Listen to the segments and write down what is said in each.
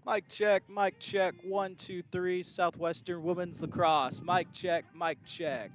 Mic check, 1, 2, 3, Southwestern Women's Lacrosse. Mic check, mic check.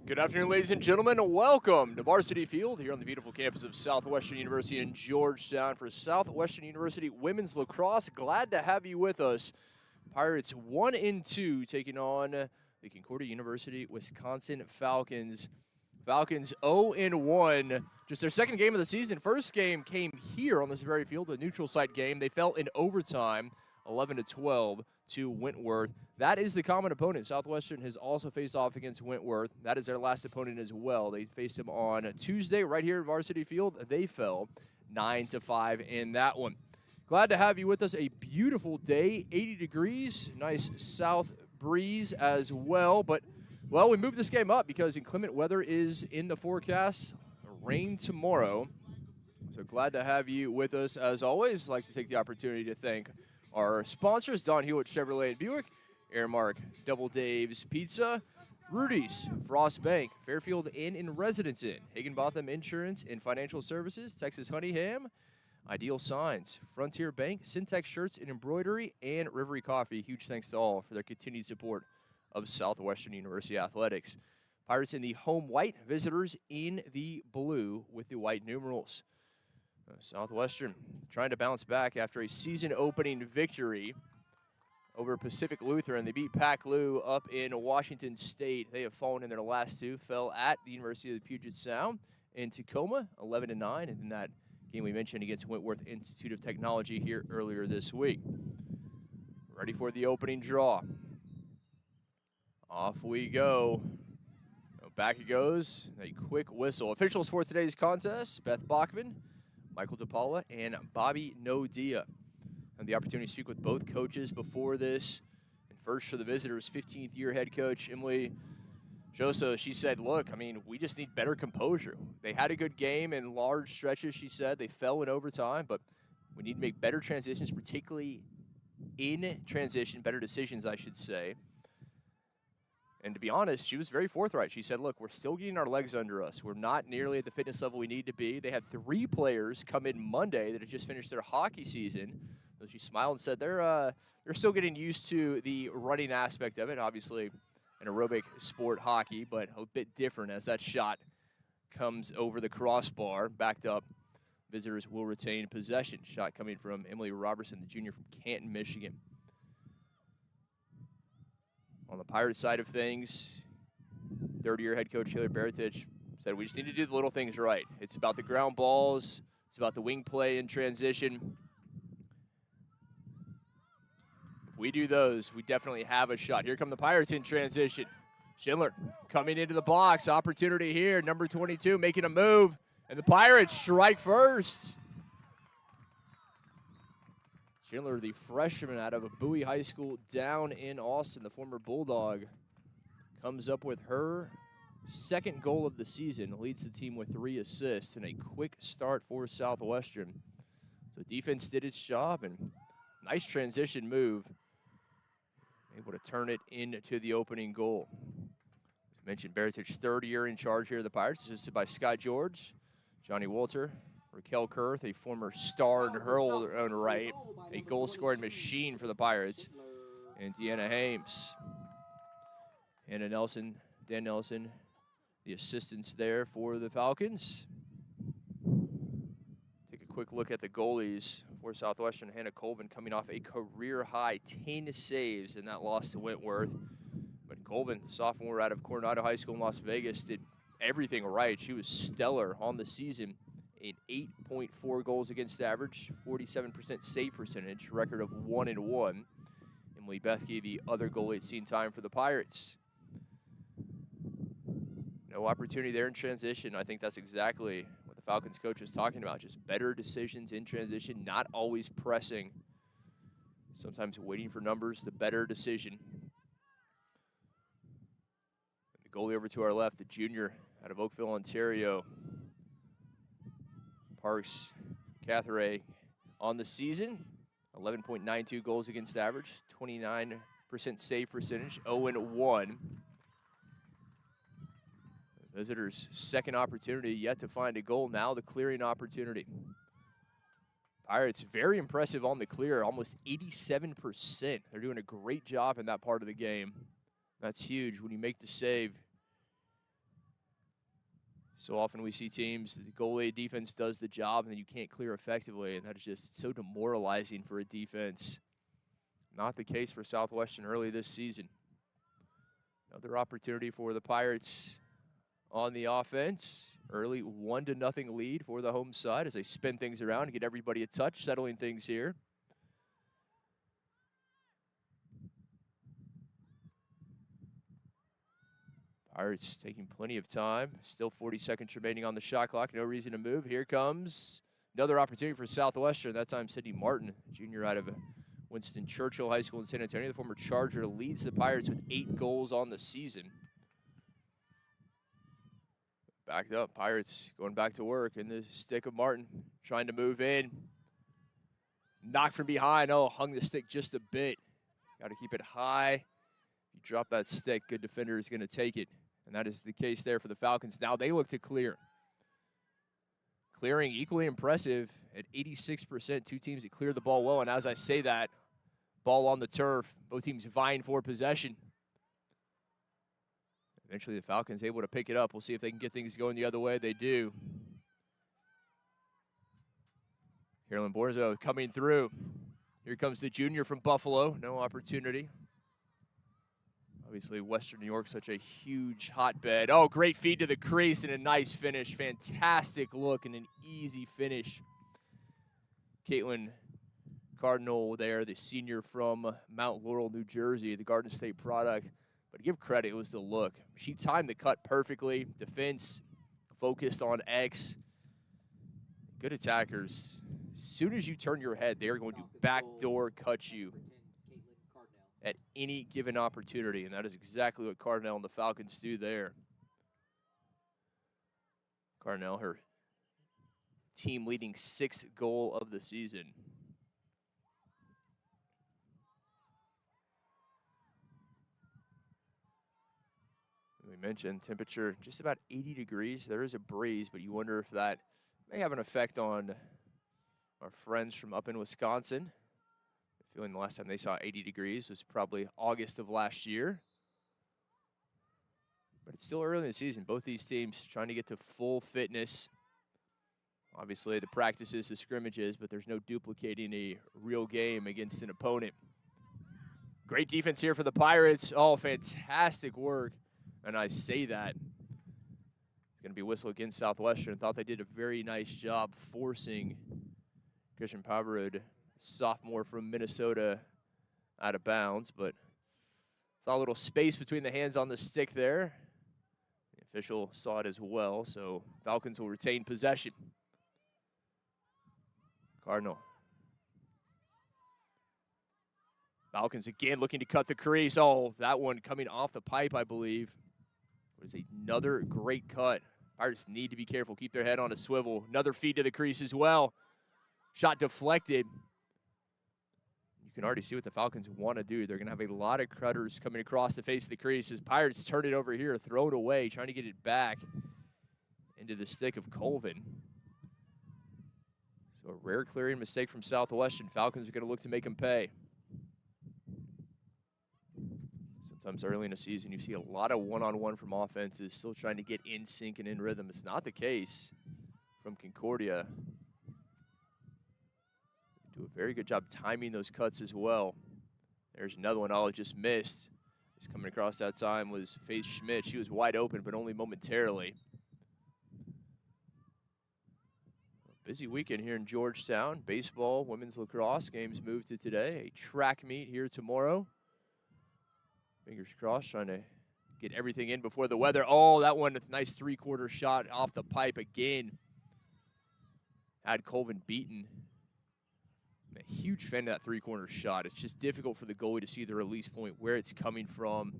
Good afternoon, ladies and gentlemen. Welcome to Varsity Field here on the beautiful campus of Southwestern University in Georgetown for Southwestern University Women's Lacrosse. Glad to have you with us. Pirates 1-2 taking on the Concordia University Wisconsin Falcons. Falcons 0-1, just their second game of the season. First game came here on this very field, a neutral site game. They fell in overtime, 11-12 to Wentworth. That is the common opponent. Southwestern has also faced off against Wentworth. That is their last opponent as well. They faced them on Tuesday right here at Varsity Field. They fell 9-5 in that one. Glad to have you with us. A beautiful day, 80 degrees, nice south breeze as well. But, well, we moved this game up because inclement weather is in the forecast. Rain tomorrow. So glad to have you with us as always. I'd like to take the opportunity to thank our sponsors, Don Hewitt Chevrolet and Buick, Airmark, Double Dave's Pizza, Rudy's, Frost Bank, Fairfield Inn and Residence Inn, Higginbotham Insurance and Financial Services, Texas Honey Ham, Ideal Signs, Frontier Bank, Syntex Shirts and Embroidery, and Rivery Coffee. Huge thanks to all for their continued support of Southwestern University Athletics. Pirates in the home white, visitors in the blue with the white numerals. Southwestern trying to bounce back after a season-opening victory over Pacific Lutheran. They beat Pac-Lu up in Washington State. They have fallen in their last two, fell at the University of the Puget Sound in Tacoma, 11-9, and then that game we mentioned against Wentworth Institute of Technology here earlier this week. Ready for the opening draw. Off we go. Back it goes. A quick whistle. Officials for today's contest, Beth Bachman, Michael DePaula, and Bobby Nodia. And the opportunity to speak with both coaches before this. And first for the visitors, 15th year head coach Emily Joso. She said, look, I mean, we just need better composure. They had a good game in large stretches, she said. They fell in overtime, but we need to make better transitions, particularly in transition, better decisions, I should say. And to be honest, she was very forthright. She said, look, we're still getting our legs under us. We're not nearly at the fitness level we need to be. They had 3 players come in Monday that had just finished their hockey season. So she smiled and said they're still getting used to the running aspect of it. Obviously, an aerobic sport, hockey, but a bit different as that shot comes over the crossbar. Backed up, visitors will retain possession. Shot coming from Emily Robertson, the junior from Canton, Michigan. On the Pirates side of things, third-year head coach Taylor Baratich said we just need to do the little things right. It's about the ground balls. It's about the wing play in transition. If we do those, we definitely have a shot. Here come the Pirates in transition. Schindler coming into the box. Opportunity here. Number 22 making a move. And the Pirates strike first. Schindler, the freshman out of Bowie High School down in Austin, the former Bulldog, comes up with her second goal of the season, leads the team with 3 assists, and a quick start for Southwestern. So defense did its job, and nice transition move. Able to turn it into the opening goal. As mentioned, Baratich's third year in charge here of the Pirates, assisted by Scott George, Johnny Walter, Raquel Kurth, a former star in her own right, a goal-scoring machine for the Pirates, and Deanna Hames. Hannah Nelson, Dan Nelson, the assistants there for the Falcons. Take a quick look at the goalies for Southwestern. Hannah Colvin coming off a career-high 10 saves in that loss to Wentworth. But Colvin, sophomore out of Coronado High School in Las Vegas, did everything right. She was stellar on the season. An 8.4 goals against average, 47% save percentage, record of 1-1. Emily Bethke, the other goalie at scene time for the Pirates. No opportunity there in transition. I think that's exactly what the Falcons coach was talking about. Just better decisions in transition, not always pressing. Sometimes waiting for numbers, the better decision. The goalie over to our left, the junior out of Oakville, Ontario. Parks Cathay on the season, 11.92 goals against average, 29% save percentage, 0-1. Visitors' second opportunity yet to find a goal. Now the clearing opportunity. Pirates very impressive on the clear, almost 87%. They're doing a great job in that part of the game. That's huge when you make the save. So often we see teams, the goalie defense does the job, and then you can't clear effectively, and that is just so demoralizing for a defense. Not the case for Southwestern early this season. Another opportunity for the Pirates on the offense. Early 1-0 lead for the home side as they spin things around and get everybody a touch, settling things here. Pirates taking plenty of time. Still 40 seconds remaining on the shot clock. No reason to move. Here comes another opportunity for Southwestern. That time, Sidney Martin, junior out of Winston Churchill High School in San Antonio. The former Charger leads the Pirates with 8 goals on the season. Backed up. Pirates going back to work in the stick of Martin. Trying to move in. Knocked from behind. Oh, hung the stick just a bit. Got to keep it high. If you drop that stick, good defender is going to take it. And that is the case there for the Falcons. Now they look to clear. Clearing equally impressive at 86%. Two teams that cleared the ball well. And as I say that, ball on the turf. Both teams vying for possession. Eventually the Falcons able to pick it up. We'll see if they can get things going the other way. They do. Carolyn Borzo coming through. Here comes the junior from Buffalo. No opportunity. Obviously, Western New York, such a huge hotbed. Oh, great feed to the crease and a nice finish. Fantastic look and an easy finish. Caitlin Cardinal there, the senior from Mount Laurel, New Jersey, the Garden State product. But to give credit, it was the look. She timed the cut perfectly. Defense focused on X. Good attackers. As soon as you turn your head, they are going to backdoor cut you at any given opportunity, and that is exactly what Cardinal and the Falcons do there. Cardinal, her team leading 6th goal of the season. We mentioned temperature just about 80 degrees. There is a breeze, but you wonder if that may have an effect on our friends from up in Wisconsin. Feeling the last time they saw 80 degrees was probably August of last year. But it's still early in the season. Both these teams trying to get to full fitness. Obviously, the practices, the scrimmages, but there's no duplicating a real game against an opponent. Great defense here for the Pirates. Oh, fantastic work. And I say that. It's going to be a whistle against Southwestern. Thought they did a very nice job forcing Christian Pavarud, sophomore from Minnesota, out of bounds, but saw a little space between the hands on the stick there. The official saw it as well, so Falcons will retain possession. Cardinal. Falcons again looking to cut the crease. Oh, that one coming off the pipe, I believe. It was another great cut. Pirates need to be careful, keep their head on a swivel. Another feed to the crease as well. Shot deflected. You can already see what the Falcons want to do. They're going to have a lot of cutters coming across the face of the crease as Pirates turn it over here, throw it away, trying to get it back into the stick of Colvin. So a rare clearing mistake from Southwestern. Falcons are going to look to make them pay. Sometimes early in the season, you see a lot of one-on-one from offenses, still trying to get in sync and in rhythm. It's not the case from Concordia. Do a very good job timing those cuts as well. There's another one Ollie just missed. Just coming across that time was Faith Schmidt. She was wide open, but only momentarily. A busy weekend here in Georgetown. Baseball, women's lacrosse games moved to today. A track meet here tomorrow. Fingers crossed, trying to get everything in before the weather. Oh, that one, a nice three-quarter shot off the pipe again. Had Colvin beaten. A huge fan of that three-corner shot. It's just difficult for the goalie to see the release point, where it's coming from,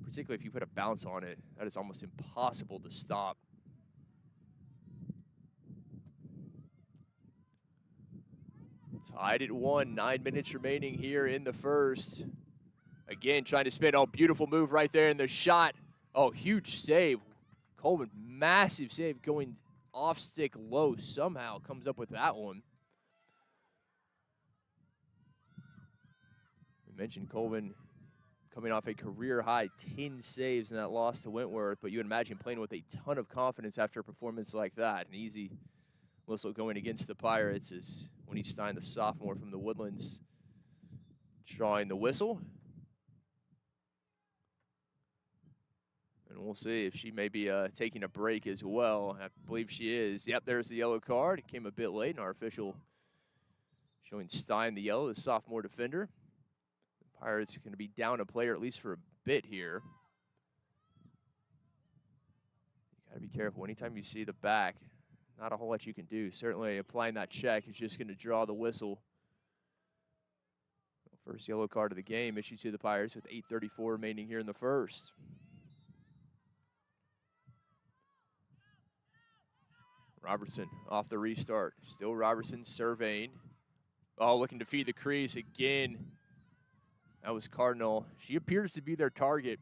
particularly if you put a bounce on it. That is almost impossible to stop. Tied at 1, 9 minutes remaining here in the first. Again, trying to spin. Oh, beautiful move right there in the shot. Oh, huge save. Colvin, massive save going off stick low. Somehow comes up with that one. We mentioned Colvin coming off a career-high 10 saves in that loss to Wentworth, but you would imagine playing with a ton of confidence after a performance like that. An easy whistle going against the Pirates is Winnie Stein, the sophomore from the Woodlands, drawing the whistle. And we'll see if she may be taking a break as well. I believe she is. Yep, there's the yellow card. It came a bit late, and our official showing Stein the yellow, the sophomore defender. The Pirates are going to be down a player at least for a bit here. You got to be careful. Anytime you see the back, not a whole lot you can do. Certainly applying that check is just going to draw the whistle. First yellow card of the game issued to the Pirates with 8:34 remaining here in the first. Robertson off the restart. Still Robertson surveying. Oh, looking to feed the crease again. That was Cardinal. She appears to be their target.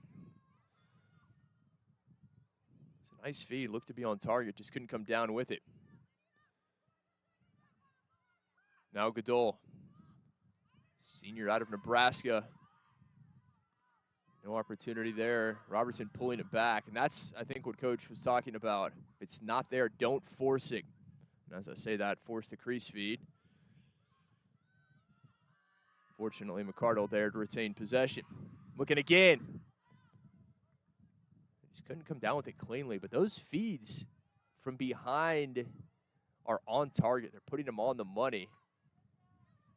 It's a nice feed. Looked to be on target. Just couldn't come down with it. Now Goodall. Senior out of Nebraska. No opportunity there. Robertson pulling it back. And that's, I think, what Coach was talking about. If it's not there, don't force it. And as I say that, force the crease feed. Fortunately, McCardle there to retain possession. Looking again. Just couldn't come down with it cleanly. But those feeds from behind are on target. They're putting them on the money.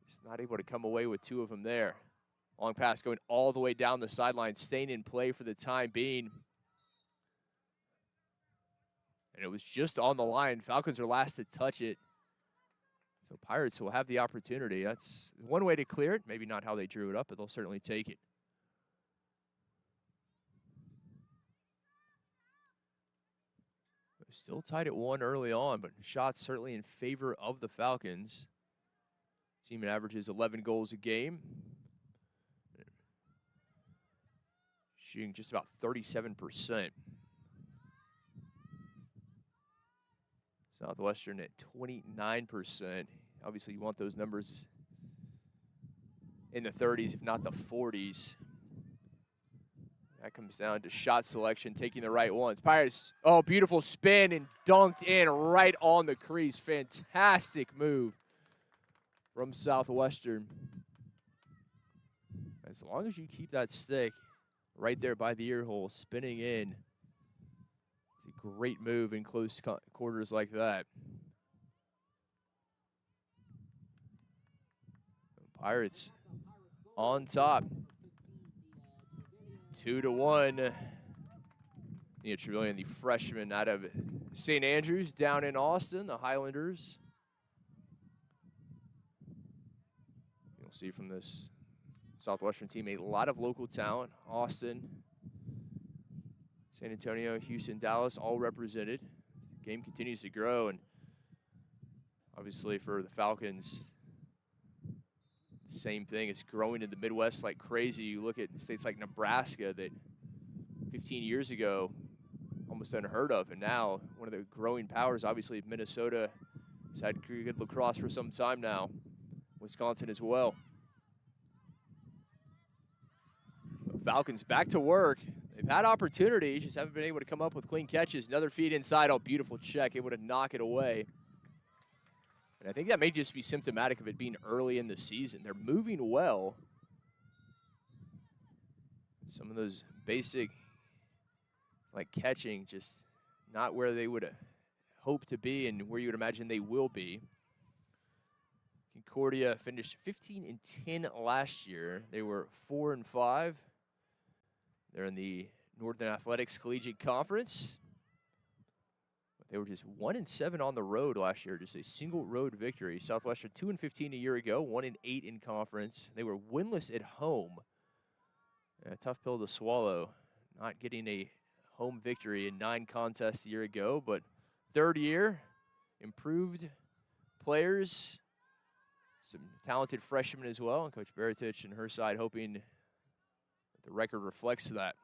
Just not able to come away with two of them there. Long pass going all the way down the sideline, staying in play for the time being. And it was just on the line. Falcons are last to touch it. So Pirates will have the opportunity. That's one way to clear it. Maybe not how they drew it up, but they'll certainly take it. They're still tied at 1 early on, but shots certainly in favor of the Falcons. Team averages 11 goals a game. Shooting just about 37%. Southwestern at 29%. Obviously, you want those numbers in the 30s, if not the 40s. That comes down to shot selection, taking the right ones. Pirates, oh, beautiful spin and dunked in right on the crease. Fantastic move from Southwestern. As long as you keep that stick right there by the ear hole, spinning in. It's a great move in close quarters like that. Pirates on top. 2-1. Nia Trevelyan, the freshman out of St. Andrews down in Austin, the Highlanders. You'll see from this Southwestern team a lot of local talent. Austin, San Antonio, Houston, Dallas, all represented. The game continues to grow, and obviously for the Falcons, the same thing. It's growing in the Midwest like crazy. You look at states like Nebraska that 15 years ago almost unheard of, and now one of the growing powers. Obviously Minnesota has had good lacrosse for some time now. Wisconsin as well. Falcons back to work. They've had opportunities, just haven't been able to come up with clean catches. Another feed inside, oh, beautiful check, able to knock it away. And I think that may just be symptomatic of it being early in the season. They're moving well. Some of those basic, like catching, just not where they would hope to be and where you would imagine they will be. Concordia finished 15-10 last year. They were 4-5. They're in the Northern Athletics Collegiate Conference. They were just 1-7 on the road last year, just a single road victory. Southwestern 2-15 a year ago, 1-8 in conference. They were winless at home. A tough pill to swallow, not getting a home victory in 9 contests a year ago, but third year, improved players, some talented freshmen as well. And Coach Baratich and her side hoping that the record reflects that.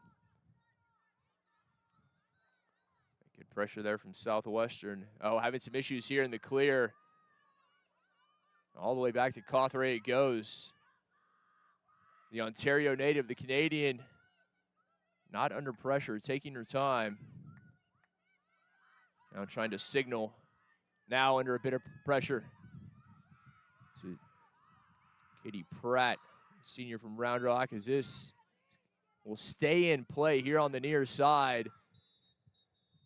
Good pressure there from Southwestern. Oh, having some issues here in the clear. All the way back to Cawthray it goes. The Ontario native, the Canadian, not under pressure, taking her time. Now trying to signal, now under a bit of pressure. So Katie Pratt, senior from Round Rock, as this will stay in play here on the near side.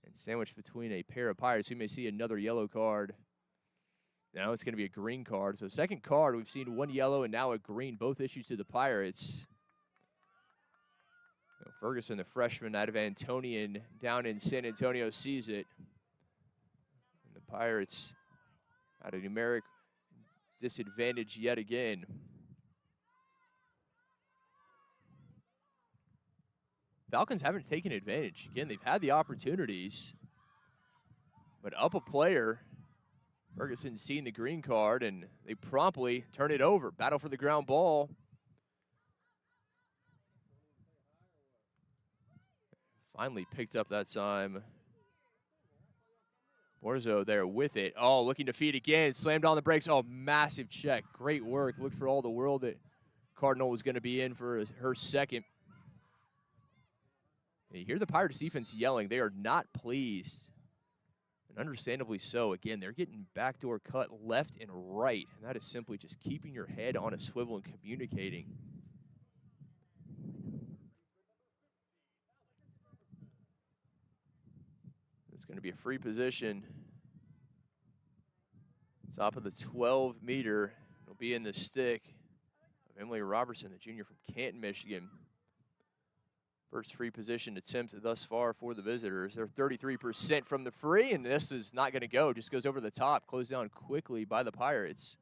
And sandwiched between a pair of Pirates. We may see another yellow card. Now it's going to be a green card. So second card, we've seen one yellow and now a green, both issued to the Pirates. Ferguson, the freshman out of Antonian down in San Antonio, sees it. And the Pirates at a numeric disadvantage yet again. Falcons haven't taken advantage. Again, they've had the opportunities, but up a player. Ferguson seeing the green card, and they promptly turn it over. Battle for the ground ball. Finally picked up that time. Borzo there with it. Oh, looking to feed again. Slammed on the brakes. Oh, massive check. Great work. Looked for all the world that Cardinal was going to be in for her second. You hear the Pirates defense yelling. They are not pleased. And understandably so. Again, they're getting backdoor cut left and right. And that is simply just keeping your head on a swivel and communicating. It's going to be a free position. Top of the 12-meter. It'll be in the stick of Emily Robertson, the junior from Canton, Michigan. First free position attempt thus far for the visitors. They're 33% from the free, and this is not going to go. Just goes over the top, closed down quickly by the Pirates.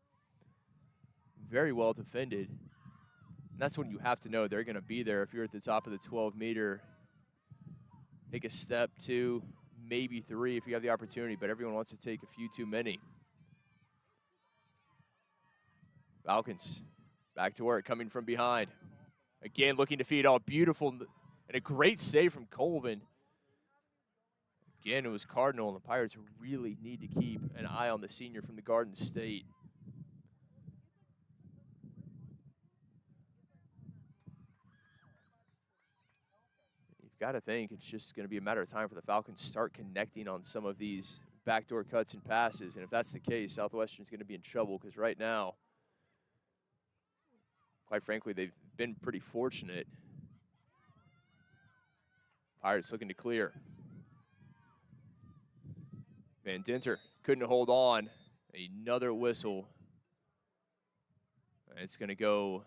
Very well defended. And that's when you have to know they're going to be there if you're at the top of the 12-meter. Take a step, two, maybe three if you have the opportunity, but everyone wants to take a few too many. Falcons back to work, coming from behind. Again, looking to feed. Oh, beautiful. And a great save from Colvin. Again, it was Cardinal, and the Pirates really need to keep an eye on the senior from the Garden State. You've got to think it's just going to be a matter of time for the Falcons to start connecting on some of these backdoor cuts and passes. And if that's the case, Southwestern's going to be in trouble because right now, quite frankly, they've been pretty fortunate. Pirates looking to clear. Van Dinter couldn't hold on. Another whistle. And it's going to go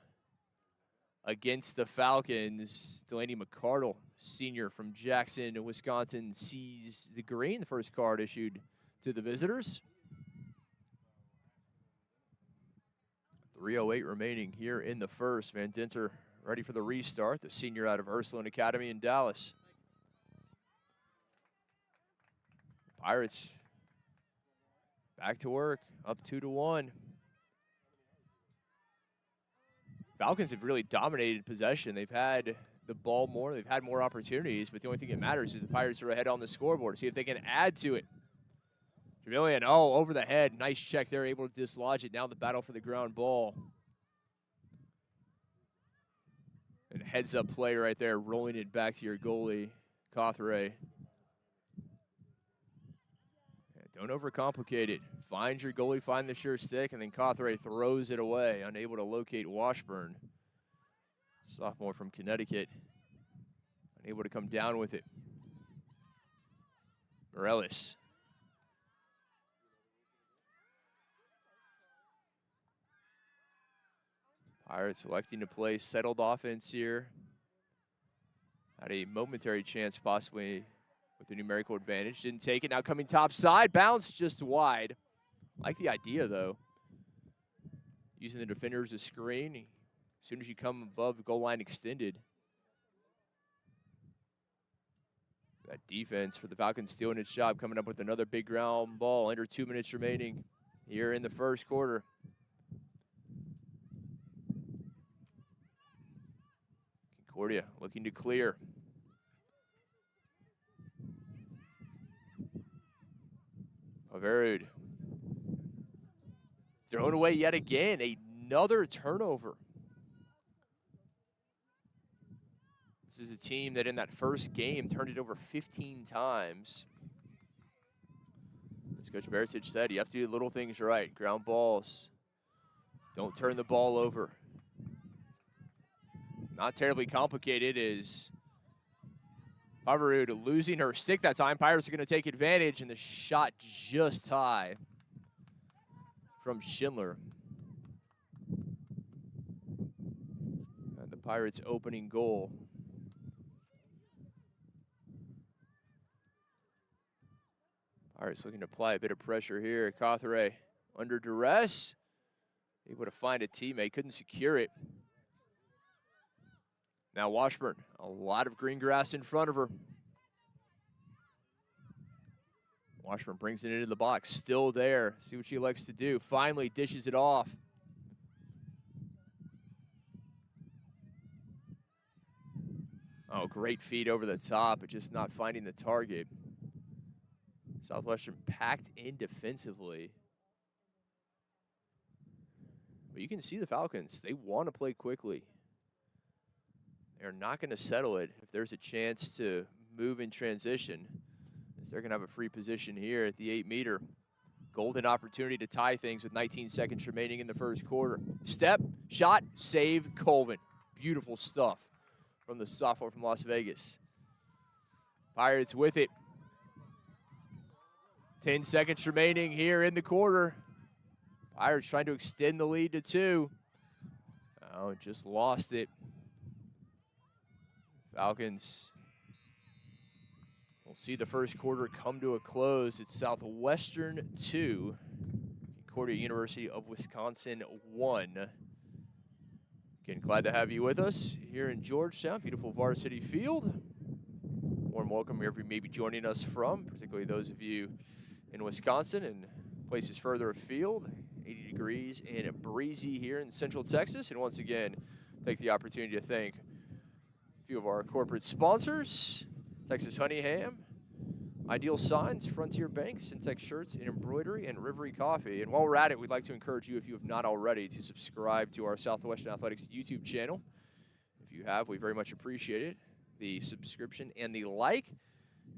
against the Falcons. Delaney McCardle, senior from Jackson, Wisconsin, sees the green. The first card issued to the visitors. 3:08 remaining here in the first. Van Dinter ready for the restart. The senior out of Ursuline Academy in Dallas. Pirates back to work, up 2-1. Falcons have really dominated possession. They've had the ball more. They've had more opportunities, but the only thing that matters is the Pirates are ahead on the scoreboard. See if they can add to it. Jamilian, oh, over the head. Nice check there, able to dislodge it. Now the battle for the ground ball. And heads-up play right there, rolling it back to your goalie, Cawthray. Don't overcomplicate it. Find your goalie, find the sure stick, and then Cawthray throws it away, unable to locate Washburn. Sophomore from Connecticut, unable to come down with it. Morellis. Pirates electing to play settled offense here. Had a momentary chance possibly with the numerical advantage. Didn't take it. Now coming top side. Bounce just wide. Like the idea, though. Using the defender as a screen. As soon as you come above the goal line extended. That defense for the Falcons doing its job. Coming up with another big ground ball. Under 2 minutes remaining here in the first quarter. Concordia looking to clear. Averud. Thrown away yet again. Another turnover. This is a team that in that first game turned it over 15 times. As Coach Barisic said, you have to do little things right. Ground balls. Don't turn the ball over. Not terribly complicated is Pavarud losing her stick that time. Pirates are going to take advantage, and the shot just high from Schindler. And the Pirates' opening goal. Pirates looking to apply a bit of pressure here. Cawthoré under duress. Able to find a teammate, couldn't secure it. Now Washburn, a lot of green grass in front of her. Washburn brings it into the box, still there. See what she likes to do. Finally dishes it off. Oh, great feed over the top, but just not finding the target. Southwestern packed in defensively. But you can see the Falcons, they want to play quickly. They're not going to settle it if there's a chance to move in transition, as they're going to have a free position here at the 8-meter. Golden opportunity to tie things with 19 seconds remaining in the first quarter. Step, shot, save, Colvin. Beautiful stuff from the sophomore from Las Vegas. Pirates with it. 10 seconds remaining here in the quarter. Pirates trying to extend the lead to 2. Oh, just lost it. Falcons will see the first quarter come to a close. It's Southwestern 2, Concordia University of Wisconsin 1. Again, glad to have you with us here in Georgetown, beautiful Varsity Field. Warm welcome wherever you may be joining us from, particularly those of you in Wisconsin and places further afield. 80 degrees and breezy here in Central Texas. And once again, take the opportunity to thank a few of our corporate sponsors: Texas Honey Ham, Ideal Signs, Frontier Bank, Syntex Shirts and Embroidery, and Rivery Coffee. And while we're at it, we'd like to encourage you, if you have not already, to subscribe to our Southwestern Athletics YouTube channel. If you have, we very much appreciate it. The subscription and the like.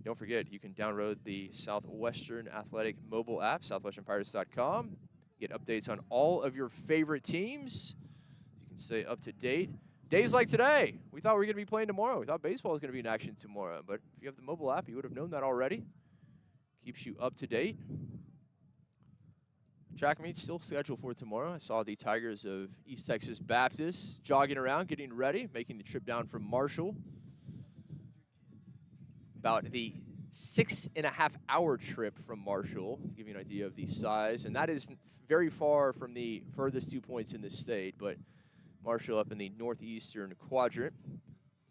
Don't forget, you can download the Southwestern Athletic mobile app, southwesternpirates.com. Get updates on all of your favorite teams. You can stay up to date. Days like today, we thought we were going to be playing tomorrow. We thought baseball was going to be in action tomorrow. But if you have the mobile app, you would have known that already. Keeps you up to date. Track meet's still scheduled for tomorrow. I saw the Tigers of East Texas Baptist jogging around, getting ready, making the trip down from Marshall. About the 6.5-hour trip from Marshall, to give you an idea of the size. And that is very far from the furthest 2 points in the state, but Marshall up in the northeastern quadrant.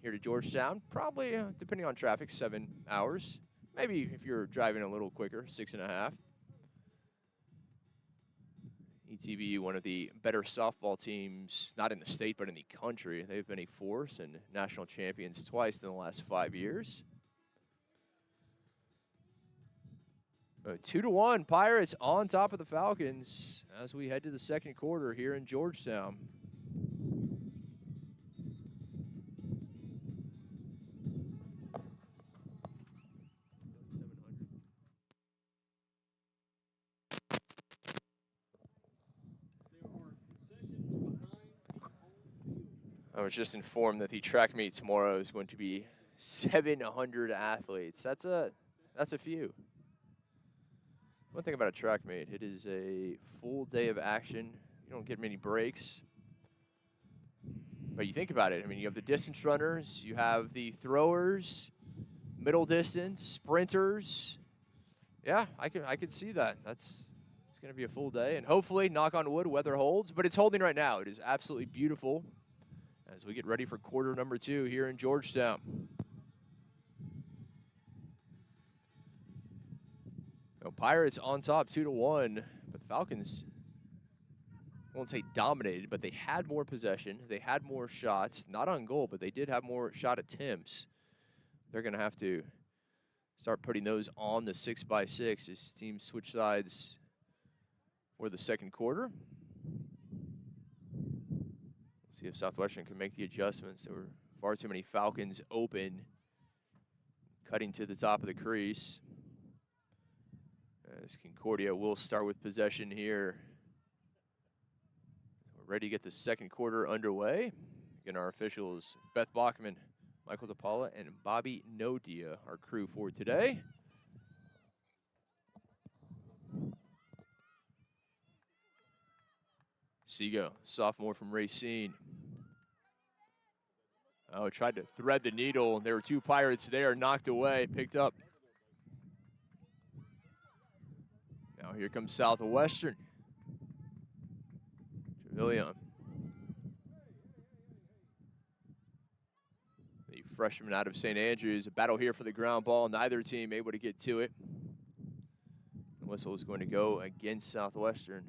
Here to Georgetown, probably, depending on traffic, 7 hours. Maybe if you're driving a little quicker, 6.5. ETBU, one of the better softball teams, not in the state, but in the country. They've been a force and national champions twice in the last 5 years. 2-1, Pirates on top of the Falcons as we head to the second quarter here in Georgetown. I was just informed that the track meet tomorrow is going to be 700 athletes. That's a few. One thing about a track meet, it is a full day of action. You don't get many breaks. But you think about it, I mean, you have the distance runners, you have the throwers, middle distance, sprinters. Yeah, I can see that. It's going to be a full day. And hopefully, knock on wood, weather holds. But it's holding right now. It is absolutely beautiful as we get ready for quarter number 2 here in Georgetown. Pirates on top 2-1, but the Falcons, I won't say dominated, but they had more possession. They had more shots, not on goal, but they did have more shot attempts. They're going to have to start putting those on the 6x6 as teams switch sides for the second quarter. We'll see if Southwestern can make the adjustments. They were Far too many Falcons open, cutting to the top of the crease. As Concordia will start with possession here. We're ready to get the second quarter underway. Again, our officials, Beth Bachman, Michael DePaula, and Bobby Nodia, our crew for today. Seago, sophomore from Racine. Oh, tried to thread the needle. There were two Pirates there, knocked away, picked up. Now here comes Southwestern. Trevelyan. The freshman out of St. Andrews. A battle here for the ground ball. Neither team able to get to it. The whistle is going to go against Southwestern.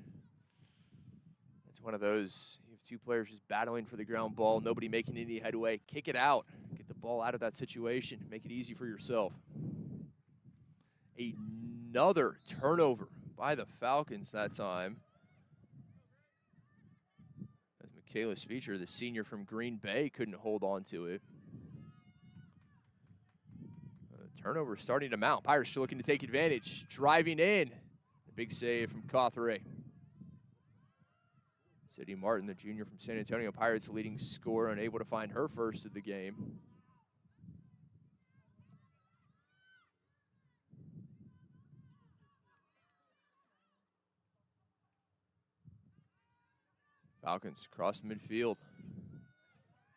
It's one of those, you have two players just battling for the ground ball, nobody making any headway. Kick it out. Get the ball out of that situation. Make it easy for yourself. Another turnover by the Falcons that time. As Michaela Speecher, the senior from Green Bay, couldn't hold on to it. Turnover starting to mount. Pirates are looking to take advantage. Driving in. A big save from Cawthray. Sadie Martin, the junior from San Antonio Pirates, leading scorer, unable to find her first of the game. Falcons cross midfield.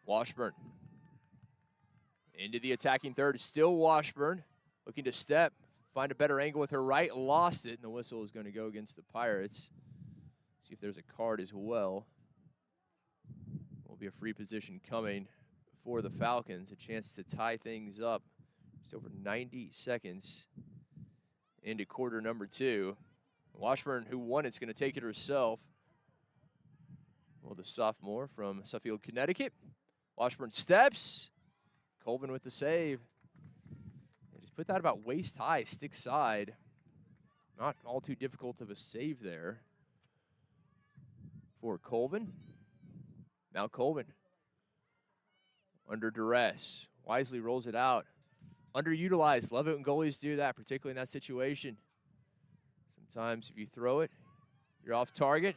Washburn into the attacking third. Still Washburn looking to step, find a better angle with her right. Lost it, and the whistle is going to go against the Pirates. See if there's a card as well. Will be a free position coming for the Falcons. A chance to tie things up. Just over 90 seconds into quarter number 2. Washburn, who won it's going to take it herself. Well, the sophomore from Suffield, Connecticut. Washburn steps. Colvin with the save. They just put that about waist high, stick side. Not all too difficult of a save there for Colvin. Now Colvin under duress. Wisely rolls it out. Underutilized. Love it when goalies do that, particularly in that situation. Sometimes if you throw it, you're off target.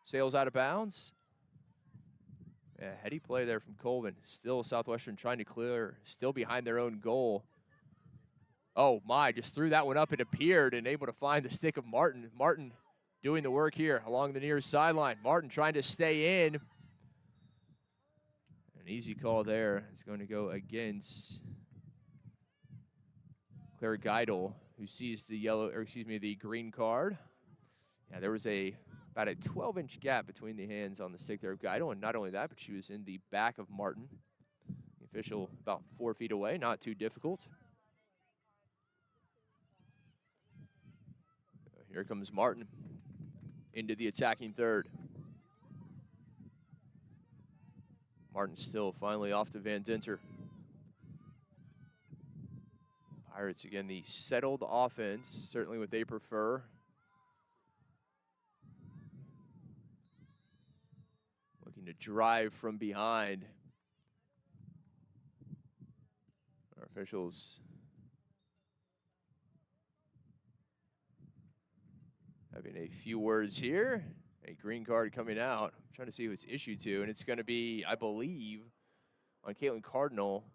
Sails out of bounds. Yeah, heady play there from Colvin. Still Southwestern trying to clear. Still behind their own goal. Oh my, just threw that one up. It appeared and able to find the stick of Martin. Martin doing the work here along the near sideline. Martin trying to stay in. An easy call there. It's going to go against Claire Geidel, who sees the green card. Yeah, there was about a 12-inch gap between the hands on the stick there of Geidel, and not only that, but she was in the back of Martin. The official about 4 feet away, not too difficult. Here comes Martin into the attacking third. Martin still finally off to Van Dinter. Pirates, again, the settled offense, certainly what they prefer. Looking to drive from behind. Our officials having a few words here. A green card coming out. I'm trying to see who it's issued to, and it's going to be, I believe, on Caitlin Cardinal.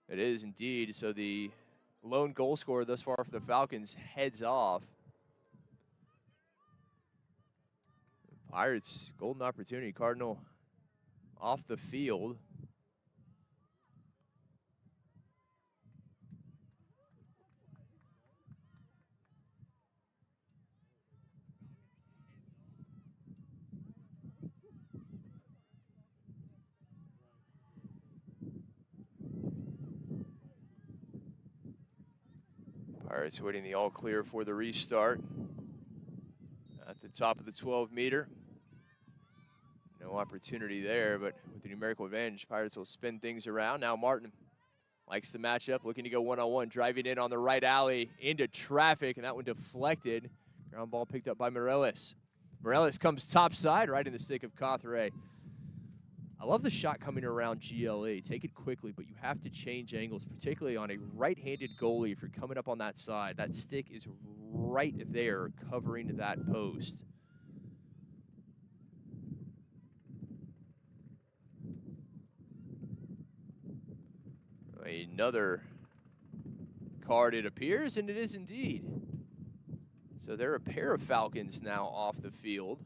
It is indeed. So the lone goal scorer thus far for the Falcons heads off. Pirates, golden opportunity. Cardinal off the field. Pirates waiting the all clear for the restart. At the top of the 12-meter. No opportunity there, but with the numerical advantage, Pirates will spin things around. Now Martin likes the matchup, looking to go one-on-one, driving in on the right alley into traffic, and that one deflected. Ground ball picked up by Morales. Morales comes topside, right in the stick of Cawthray. I love the shot coming around GLE. Take it quickly, but you have to change angles, particularly on a right-handed goalie. If you're coming up on that side, that stick is right there covering that post. Another card, it appears, and it is indeed. So there are a pair of Falcons now off the field.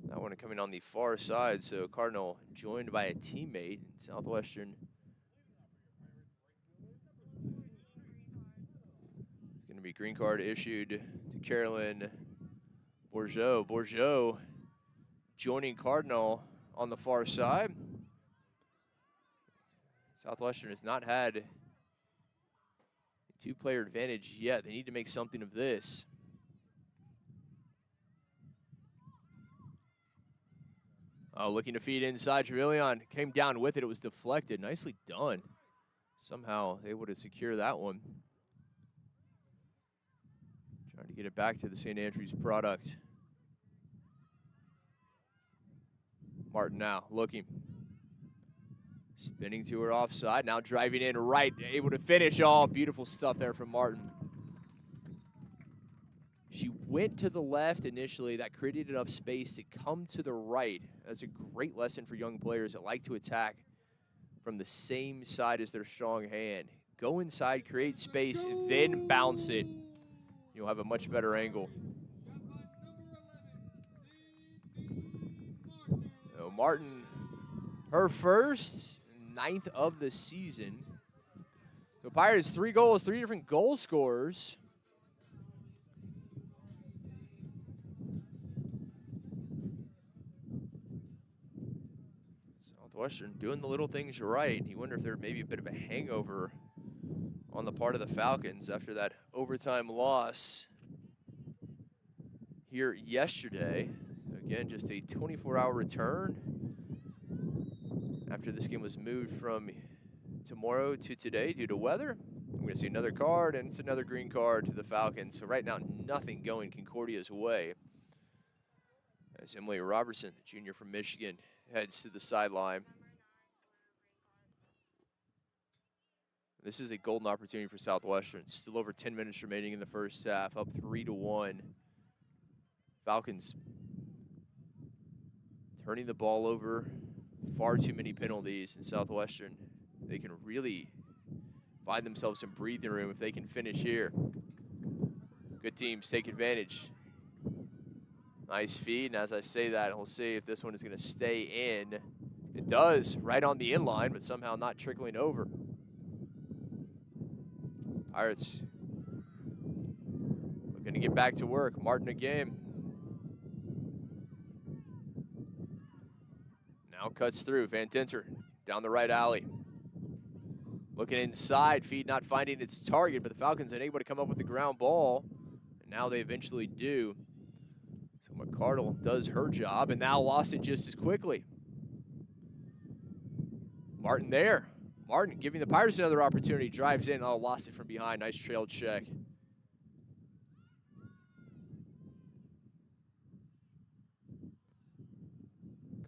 That one coming on the far side, so Cardinal joined by a teammate. Southwestern. It's going to be green card issued to Carolyn Bourgeau. Bourgeau joining Cardinal on the far side. Southwestern has not had a two-player advantage yet. They need to make something of this. Oh, looking to feed inside. Trevelyan came down with it. It was deflected. Nicely done. Somehow able to secure that one. Trying to get it back to the St. Andrews product. Martin now looking. Spinning to her offside. Now driving in right. Able to finish. Oh, beautiful stuff there from Martin. She went to the left initially. That created enough space to come to the right. That's a great lesson for young players that like to attack from the same side as their strong hand. Go inside, create space, and then bounce it. You'll have a much better angle. So Martin, her first, 9th of the season. The Pirates, 3 goals, 3 different goal scorers. Southwestern doing the little things right. You wonder if there may be a bit of a hangover on the part of the Falcons after that overtime loss here yesterday. Again, just a 24-hour return after this game was moved from tomorrow to today due to weather. I'm going to see another card, and it's another green card to the Falcons. So right now, nothing going Concordia's way. As Emily Robertson, the junior from Michigan, heads to the sideline. This is a golden opportunity for Southwestern. Still over 10 minutes remaining in the first half, up 3-1. Falcons turning the ball over. Far too many penalties in Southwestern. They can really find themselves some breathing room if they can finish here. Good teams take advantage. Nice feed, and as I say that, we'll see if this one is going to stay in. It does, right on the in line, but somehow not trickling over. Pirates looking to get back to work. Martin again. Now cuts through. Van Dinter down the right alley. Looking inside, feed not finding its target, but the Falcons unable to come up with the ground ball. And now they eventually do. So McCardle does her job and now lost it just as quickly. Martin there. Martin giving the Pirates another opportunity. Drives in. Oh, lost it from behind. Nice trail check.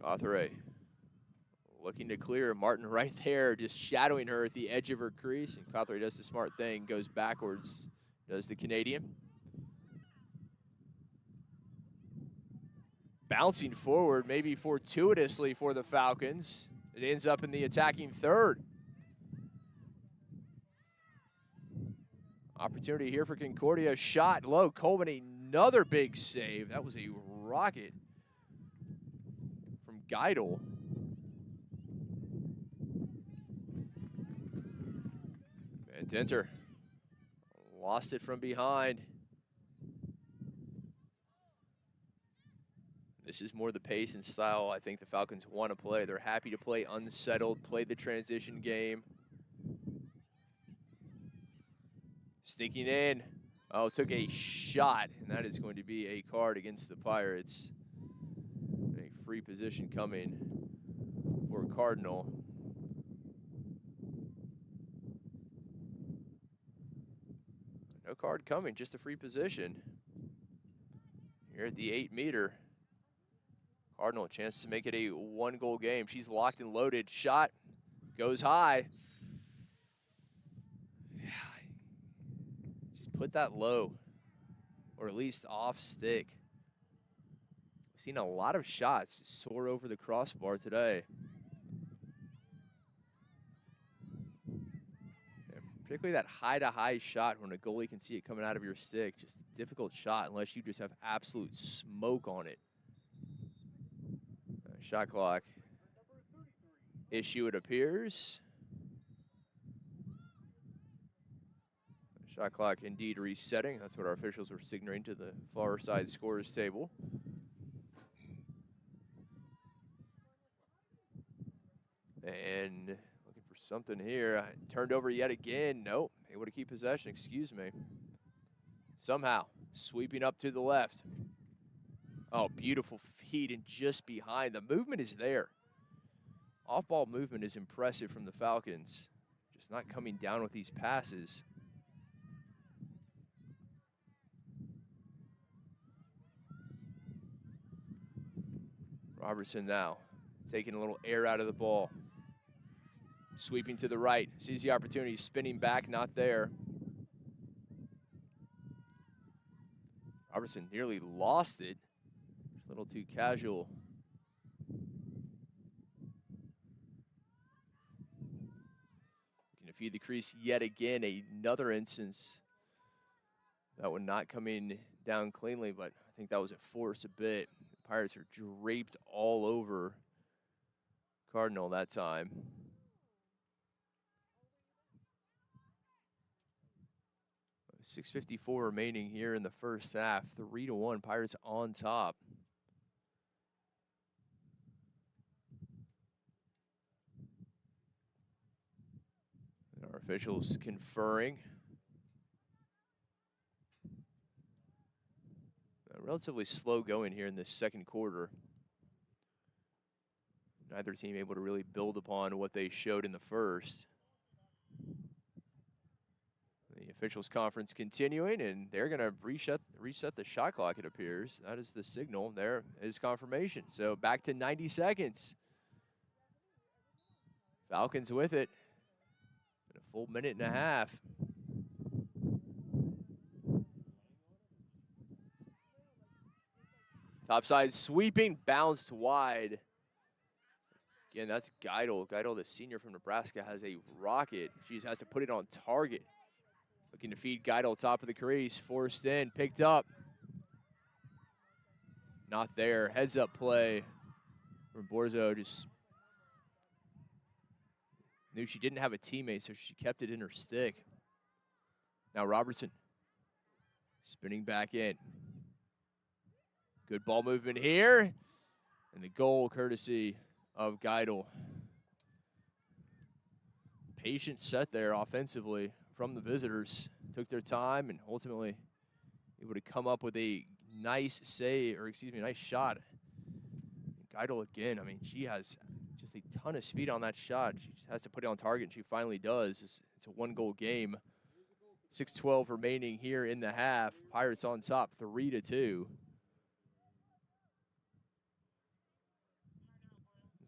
Cawthorey looking to clear. Martin right there, just shadowing her at the edge of her crease. And Cawthorey does the smart thing, goes backwards, does the Canadian. Bouncing forward, maybe fortuitously for the Falcons. It ends up in the attacking third. Opportunity here for Concordia. Shot low. Colvin, another big save. That was a rocket from Geidel. Van Dinter lost it from behind. This is more the pace and style I think the Falcons want to play. They're happy to play unsettled, play the transition game. Sneaking in. Oh, took a shot, and that is going to be a card against the Pirates. A free position coming for Cardinal. No card coming, just a free position. Here at the 8-meter. Cardinal a chance to make it a one-goal game. She's locked and loaded. Shot goes high. Just put that low, or at least off stick. We've seen a lot of shots soar over the crossbar today. Particularly that high-to-high shot when a goalie can see it coming out of your stick. Just a difficult shot unless you just have absolute smoke on it. Shot clock issue, it appears. Shot clock indeed resetting. That's what our officials were signaling to the far side scorers table. And looking for something here. Turned over yet again. Nope. Able to keep possession. Excuse me. Somehow sweeping up to the left. Oh, beautiful feed and just behind. The movement is there. Off-ball movement is impressive from the Falcons. Just not coming down with these passes. Robertson now taking a little air out of the ball. Sweeping to the right. Sees the opportunity. Spinning back. Not there. Robertson nearly lost it. A little too casual. Looking to feed the crease yet again. Another instance. That one not coming down cleanly, but I think that was at force a bit. The Pirates are draped all over Cardinal that time. .654 remaining here in the first half. 3-1, Pirates on top. And our officials conferring. Relatively slow going here in this second quarter. Neither team able to really build upon what they showed in the first. The officials conference continuing, and they're going to reset the shot clock, it appears. That is the signal. There is confirmation. So back to 90 seconds. Falcons with it. In a full minute and a half. Topside sweeping, bounced wide. Again, that's Geidel. Geidel, the senior from Nebraska, has a rocket. She just has to put it on target. Looking to feed Geidel top of the crease. Forced in, picked up. Not there. Heads up play. Borzo just knew she didn't have a teammate, so she kept it in her stick. Now Robertson spinning back in. Good ball movement here. And the goal courtesy of Geidel. Patient set there offensively from the visitors. Took their time and ultimately able to come up with a nice save, or excuse me, nice shot. Geidel again, I mean, she has just a ton of speed on that shot. She just has to put it on target, and she finally does. It's a one-goal game. 6:12 remaining here in the half. Pirates on top, 3-2.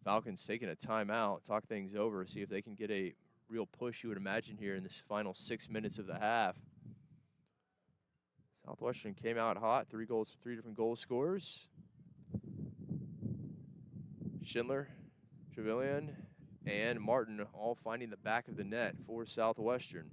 Falcons taking a timeout, talk things over, see if they can get a real push, you would imagine, here in this final 6 minutes of the half. Southwestern came out hot, 3 goals, 3 different goal scorers. Schindler, Trevelyan, and Martin all finding the back of the net for Southwestern.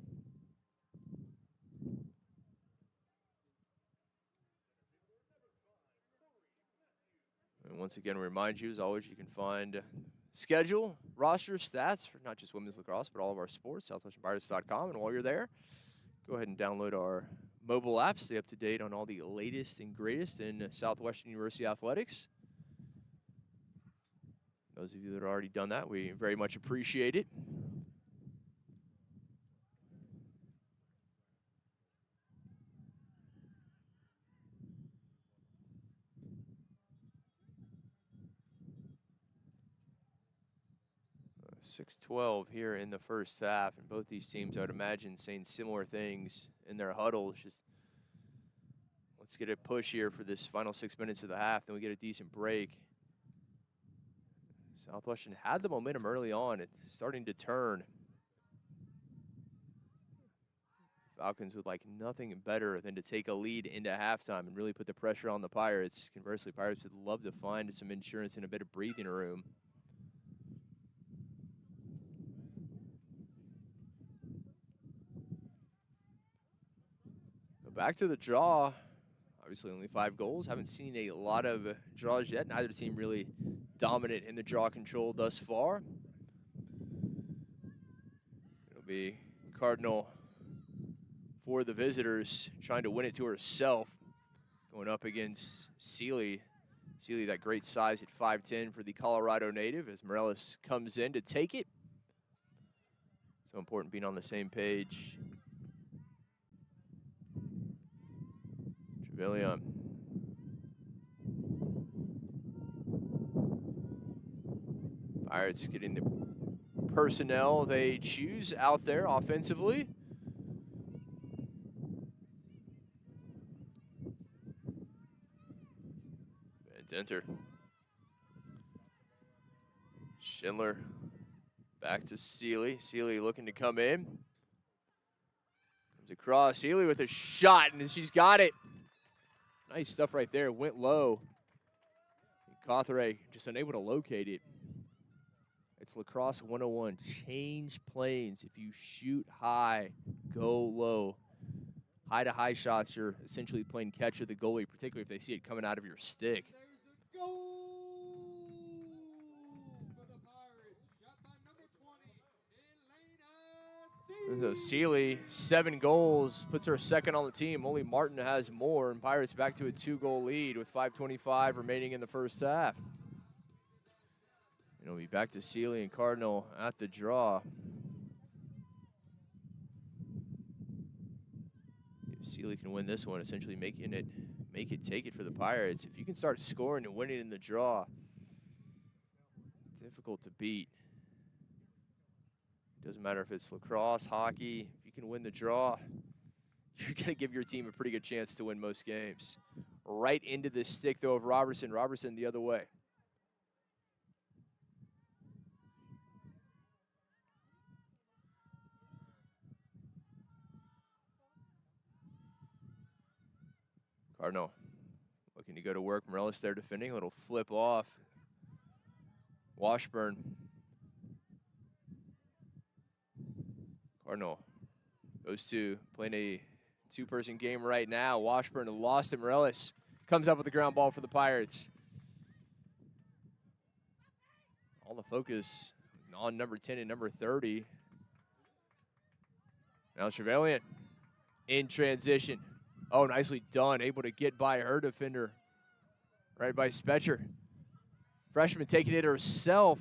And once again, we remind you, as always, you can find schedule, roster, stats for not just women's lacrosse, but all of our sports, southwesternpirates.com. And while you're there, go ahead and download our mobile app. Stay up to date on all the latest and greatest in Southwestern University athletics. Those of you that have already done that, we very much appreciate it. Uh, 6:12 here in the first half, and both these teams, I would imagine, saying similar things in their huddles. Just let's get a push here for this final 6 minutes of the half, then we get a decent break. Southwestern had the momentum early on. It's starting to turn. Falcons would like nothing better than to take a lead into halftime and really put the pressure on the Pirates. Conversely, Pirates would love to find some insurance and a bit of breathing room. Back to the draw. Obviously only 5 goals. Haven't seen a lot of draws yet. Neither team really dominant in the draw control thus far. It'll be Cardinal for the visitors, trying to win it to herself. Going up against Seeley. Seeley, that great size at 5'10" for the Colorado native as Morales comes in to take it. So important being on the same page. Trevelyan. Pirates getting the personnel they choose out there offensively. Denter. Schindler back to Seeley. Seeley looking to come in. Comes across. Seeley with a shot, and she's got it. Nice stuff right there. Went low. Cawthray just unable to locate it. It's Lacrosse 101. Change planes. If you shoot high, go low. High to high shots, you're essentially playing catch with the goalie, particularly if they see it coming out of your stick. So Seeley, 7 goals, puts her second on the team. Only Martin has more, and Pirates back to a 2-goal lead with 5:25 remaining in the first half. It'll be back to Seeley and Cardinal at the draw. If Seeley can win this one, essentially make it take it for the Pirates. If you can start scoring and winning in the draw, difficult to beat. Doesn't matter if it's lacrosse, hockey. If you can win the draw, you're going to give your team a pretty good chance to win most games. Right into the stick, though, of Robertson. Robertson the other way. Cardinal looking to go to work. Morales there defending. A little flip off. Washburn. Cardinal goes to playing a 2-person game right now. Washburn lost to Morales. Comes up with the ground ball for the Pirates. All the focus on number 10 and number 30. Now Trevelyan in transition. Oh, nicely done. Able to get by her defender. Right by Spetcher. Freshman taking it herself.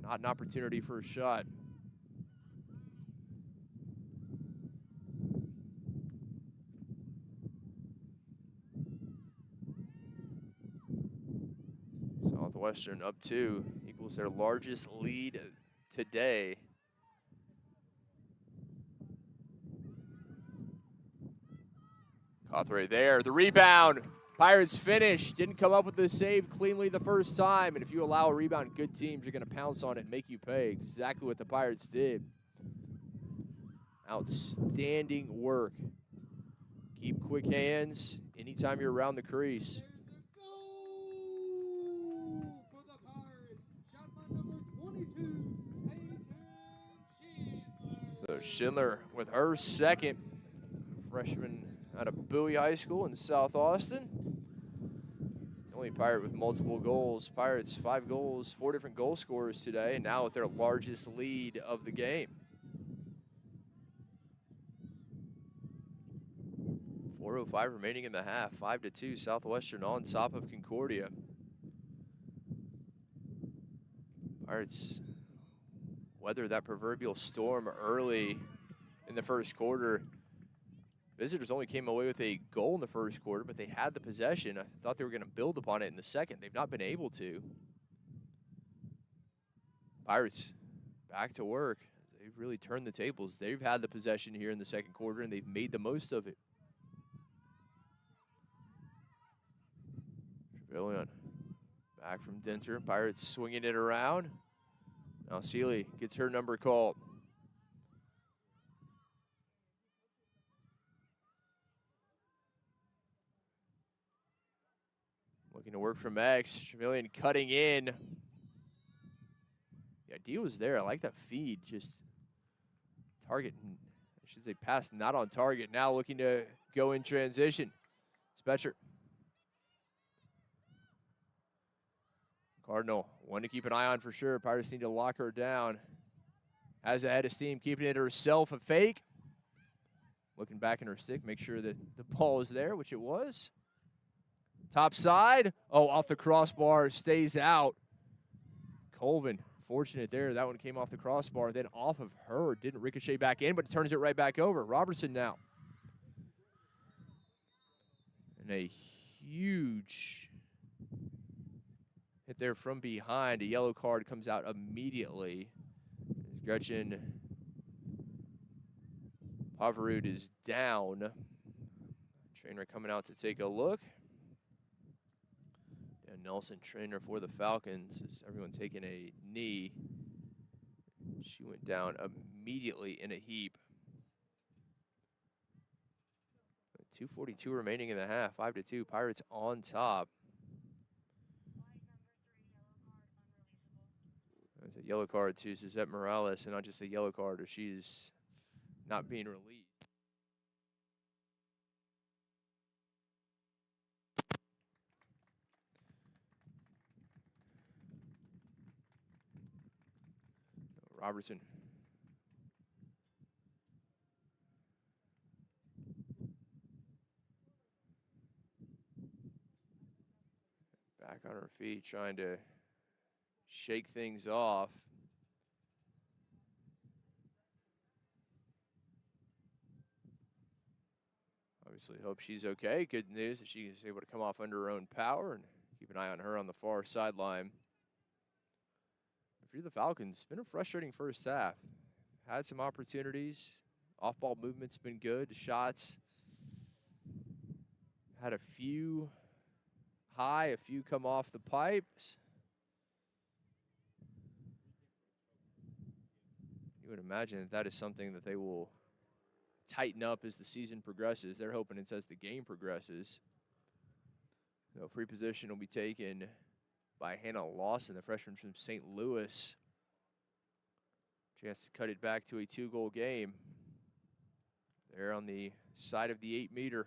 Not an opportunity for a shot. Southwestern up 2 equals their largest lead today. Cawthray there, the rebound. Pirates finish. Didn't come up with the save cleanly the first time. And if you allow a rebound, good teams are going to pounce on it and make you pay. Exactly what the Pirates did. Outstanding work. Keep quick hands anytime you're around the crease. So Schindler with her second. Freshman out of Bowie High School in South Austin. The only Pirate with multiple goals. Pirates 5 goals, 4 different goal scorers today, and now with their largest lead of the game. 4:05 remaining in the half. 5-2 Southwestern on top of Concordia. Pirates weather that proverbial storm early in the first quarter. Visitors only came away with a goal in the first quarter, but they had the possession. I thought they were going to build upon it in the second. They've not been able to. Pirates back to work. They've really turned the tables. They've had the possession here in the second quarter, and they've made the most of it. Trevelyan Back from Denter. Pirates swinging it around. Now Seeley gets her number called. Looking to work from X. Tremillion cutting in. The idea was there. I like that feed. Just target, I should say pass not on target. Now looking to go in transition. Spetcher. Cardinal, one to keep an eye on for sure. Pirates need to lock her down. Has a head of steam, keeping it herself, a fake. Looking back in her stick, make sure that the ball is there, which it was. Top side. Oh, off the crossbar, stays out. Colvin, fortunate there. That one came off the crossbar, then off of her. Didn't ricochet back in, but turns it right back over. Robertson now. And a huge hit there from behind. A yellow card comes out immediately. Gretchen Pavarud is down. Trainer coming out to take a look. Dan Nelson, trainer for the Falcons. Is everyone taking a knee? She went down immediately in a heap. 2:42 remaining in the half. 5-2. Pirates on top. There's a yellow card to Suzette Morales, and not just a yellow card, or she's not being released. Robertson. Back on her feet, trying to shake things off. Obviously hope she's okay. Good news that she is able to come off under her own power, and keep an eye on her on the far sideline. If you're the Falcons, it's been a frustrating first half. Had some opportunities. Off-ball movement's been good. Shots. Had a few high, a few come off the pipes. You would imagine that that is something that they will tighten up as the season progresses. They're hoping it's as the game progresses. So free position will be taken by Hannah Lawson, the freshman from St. Louis. Chance to cut it back to a 2-goal game. There on the side of the 8-meter.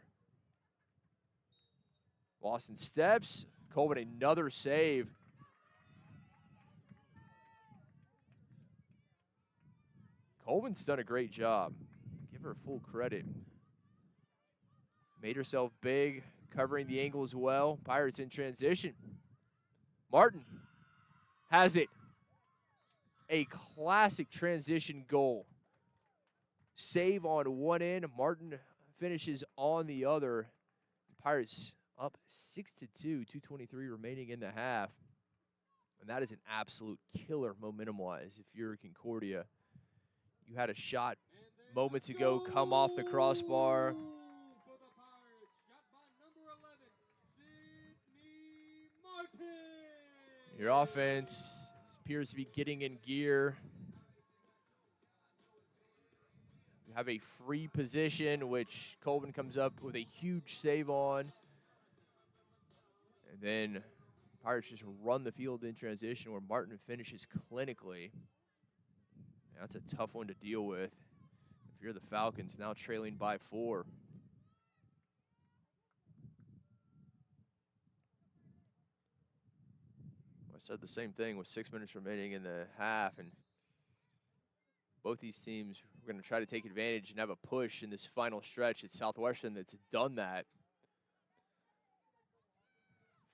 Lawson steps. Colvin, another save. Colvin's done a great job. Give her full credit. Made herself big, covering the angle as well. Pirates in transition. Martin has it. A classic transition goal. Save on one end. Martin finishes on the other. Pirates up 6-2, 2:23 remaining in the half. And that is an absolute killer momentum-wise. If you're Concordia, you had a shot moments ago come off the crossbar. Your offense appears to be getting in gear. You have a free position, which Colvin comes up with a huge save on. And then Pirates just run the field in transition where Martin finishes clinically. That's a tough one to deal with. If you're the Falcons, now trailing by 4. I said the same thing with 6 minutes remaining in the half, and both these teams are going to try to take advantage and have a push in this final stretch. It's Southwestern that's done that.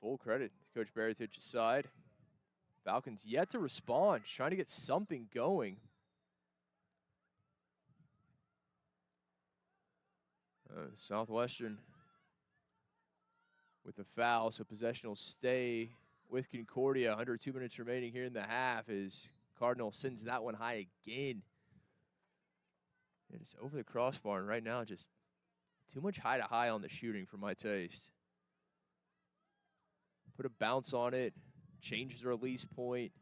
Full credit to Coach Baratich's side. Falcons yet to respond, trying to get something going. Southwestern with the foul, so possession will stay with Concordia. Under 2 minutes remaining here in the half as Cardinal sends that one high again. And it's over the crossbar, and right now just too much high to high on the shooting for my taste. Put a bounce on it, change the release point.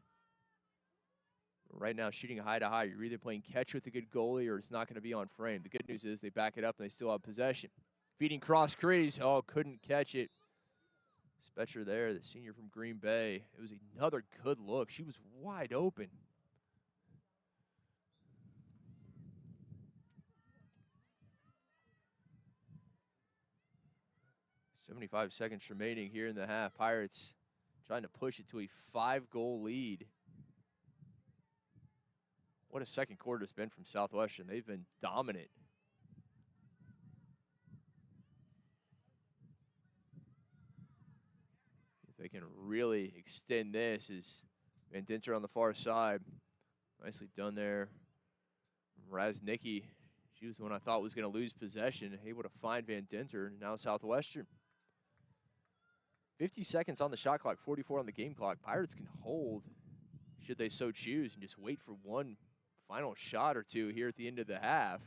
Right now, shooting high to high, you're either playing catch with a good goalie or it's not going to be on frame. The good news is they back it up and they still have possession. Feeding cross crease. Oh, couldn't catch it. Spetcher there, the senior from Green Bay. It was another good look. She was wide open. .75 seconds remaining here in the half. Pirates trying to push it to a 5-goal lead. What a second quarter it's been from Southwestern. They've been dominant. If they can really extend this, is Van Dinter on the far side. Nicely done there. Raznicki, she was the one I thought was going to lose possession. Able to find Van Dinter. Now Southwestern. 50 seconds on the shot clock, 44 on the game clock. Pirates can hold, should they so choose, and just wait for one final shot or two here at the end of the half.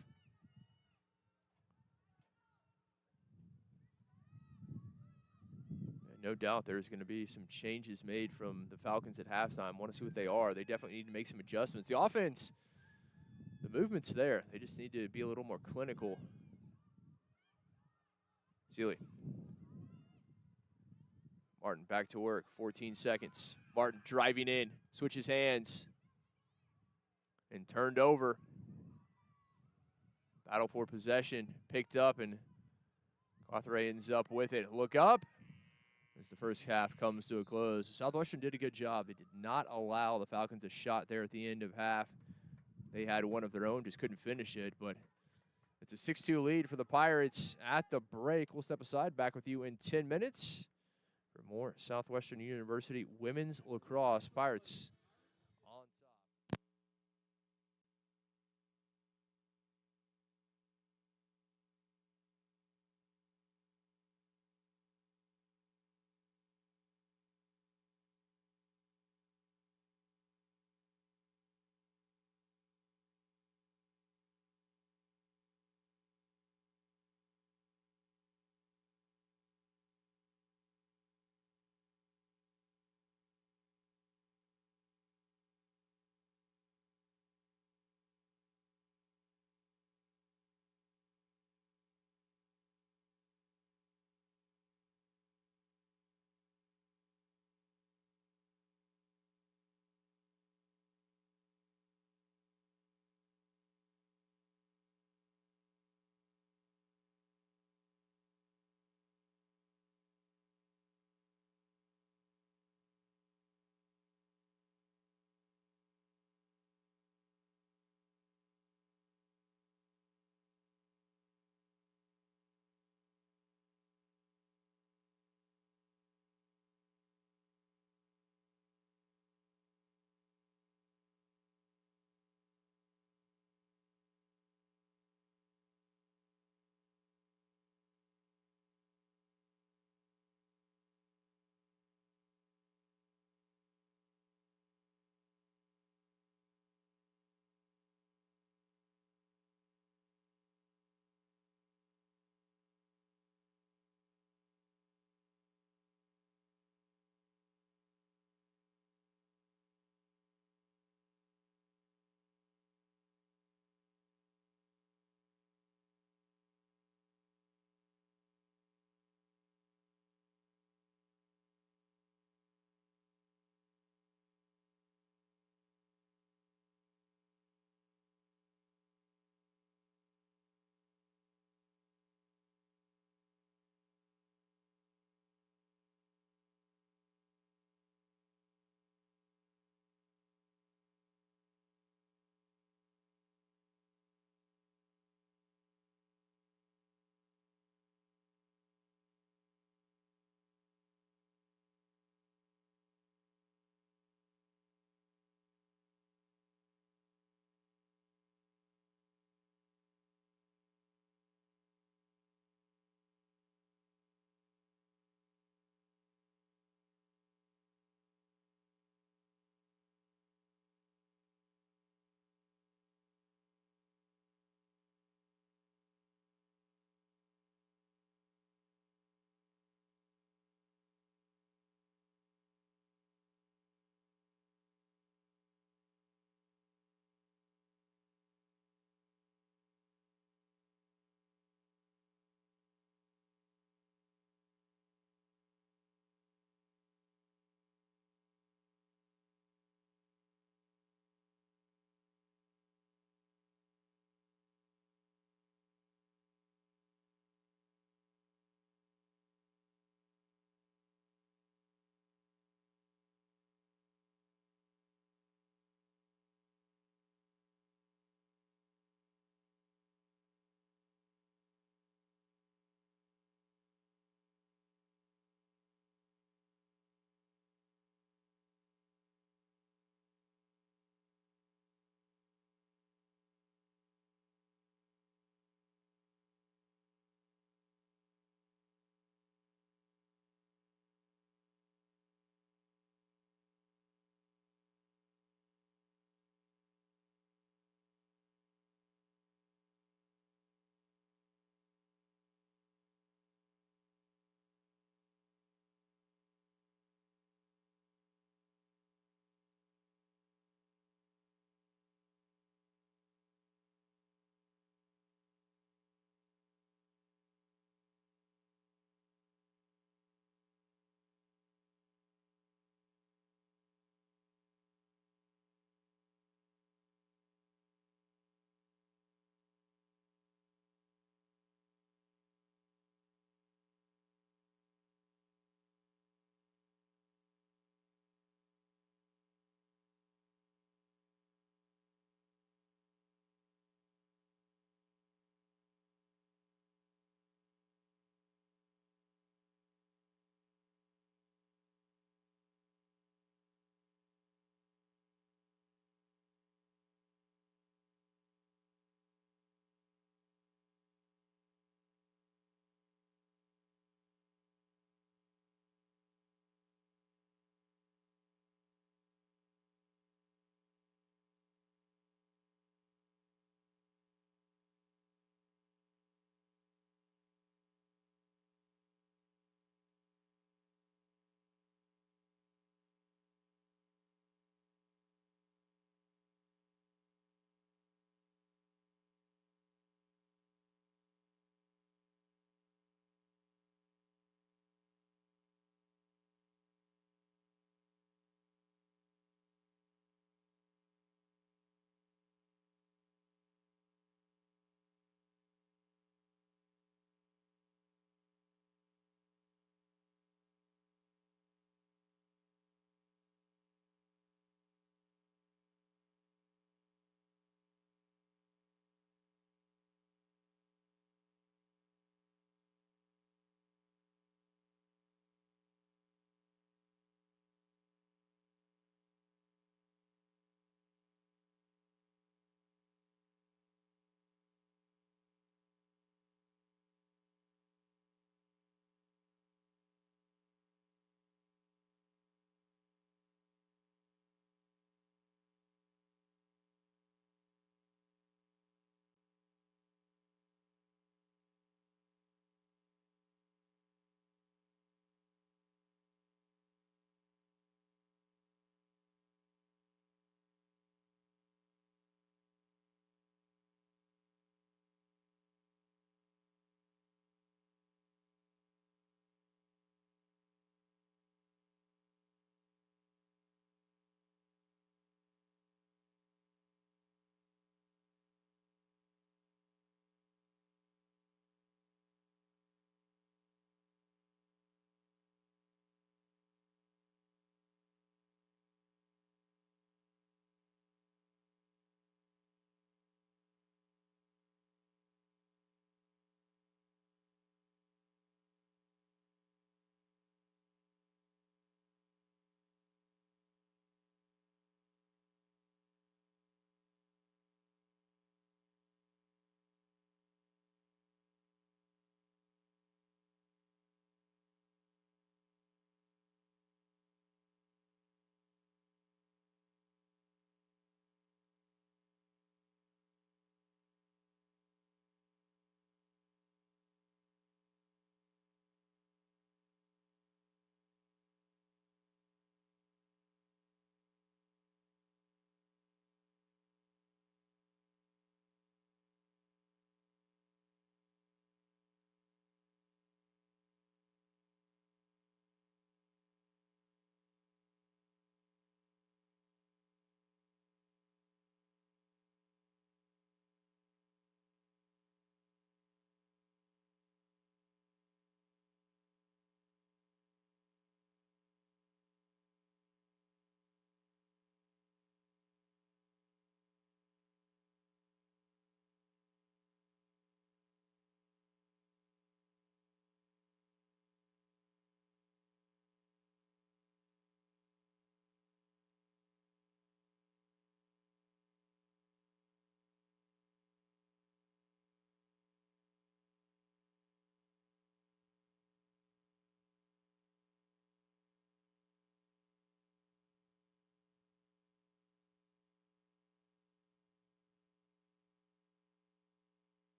And no doubt there's going to be some changes made from the Falcons at halftime. Want to see what they are. They definitely need to make some adjustments. The offense, the movement's there. They just need to be a little more clinical. Seeley. Martin back to work, 14 seconds. Martin driving in, switches hands, and turned over. Battle for possession, picked up, and Cawthoré ends up with it. Look up as the first half comes to a close. Southwestern did a good job. They did not allow the Falcons a shot there at the end of half. They had one of their own, just couldn't finish it, but it's a 6-2 lead for the Pirates at the break. We'll step aside, back with you in 10 minutes. For more Southwestern University women's lacrosse. Pirates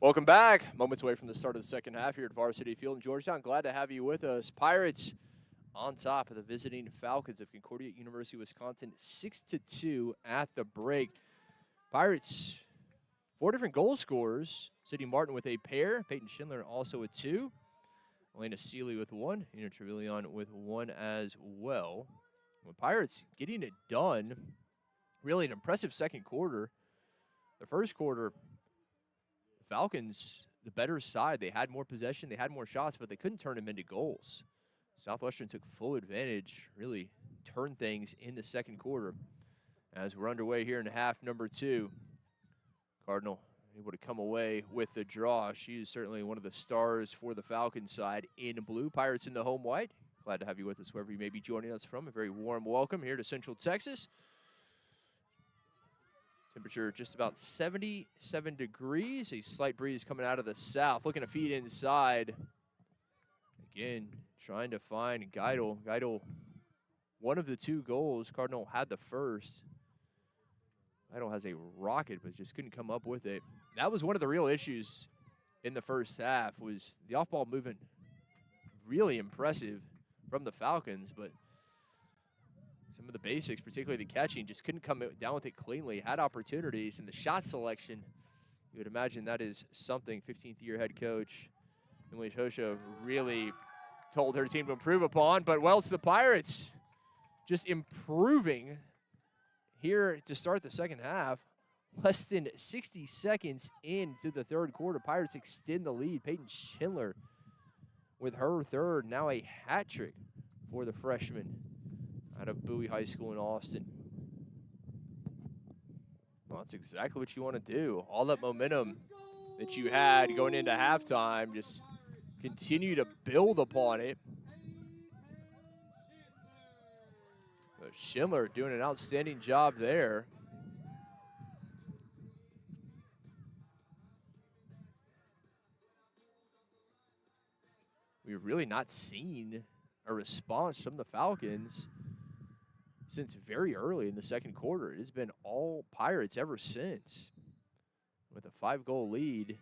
Welcome back. Moments away from the start of the second half here at Varsity Field in Georgetown. Glad to have you with us. Pirates on top of the visiting Falcons of Concordia University, Wisconsin, 6-2 at the break. Pirates, 4 different goal scorers. Sidney Martin with a pair. Peyton Schindler also with 2. Elena Seeley with 1. Ina Trevilion with 1 as well. The Pirates getting it done. Really an impressive second quarter. The first quarter, Falcons, the better side. They had more possession, they had more shots, but they couldn't turn them into goals. Southwestern took full advantage, really turned things in the second quarter. As we're underway here in half number 2, Cardinal able to come away with the draw. She is certainly one of the stars for the Falcons side in blue. Pirates in the home white. Glad to have you with us wherever you may be joining us from. A very warm welcome here to Central Texas. Temperature just about 77 degrees. A slight breeze coming out of the south. Looking to feed inside. Again, trying to find Geidel. Geidel, one of the 2 goals. Cardinal had the first. Geidel has a rocket, but just couldn't come up with it. That was one of the real issues in the first half, was the off-ball movement. Really impressive from the Falcons, but some of the basics, particularly the catching, just couldn't come down with it cleanly. Had opportunities, and the shot selection, you would imagine that is something 15th-year head coach Emily Shosha really told her team to improve upon. But, well, it's the Pirates just improving here to start the second half. Less than 60 seconds into the third quarter, Pirates extend the lead. Peyton Schindler with her third, now a hat trick for the freshman out of Bowie High School in Austin. Well, that's exactly what you want to do. All that momentum that you had going into halftime, just continue to build upon it. But Schindler doing an outstanding job there. We've really not seen a response from the Falcons since very early in the second quarter. It has been all Pirates ever since. With a 5-goal lead,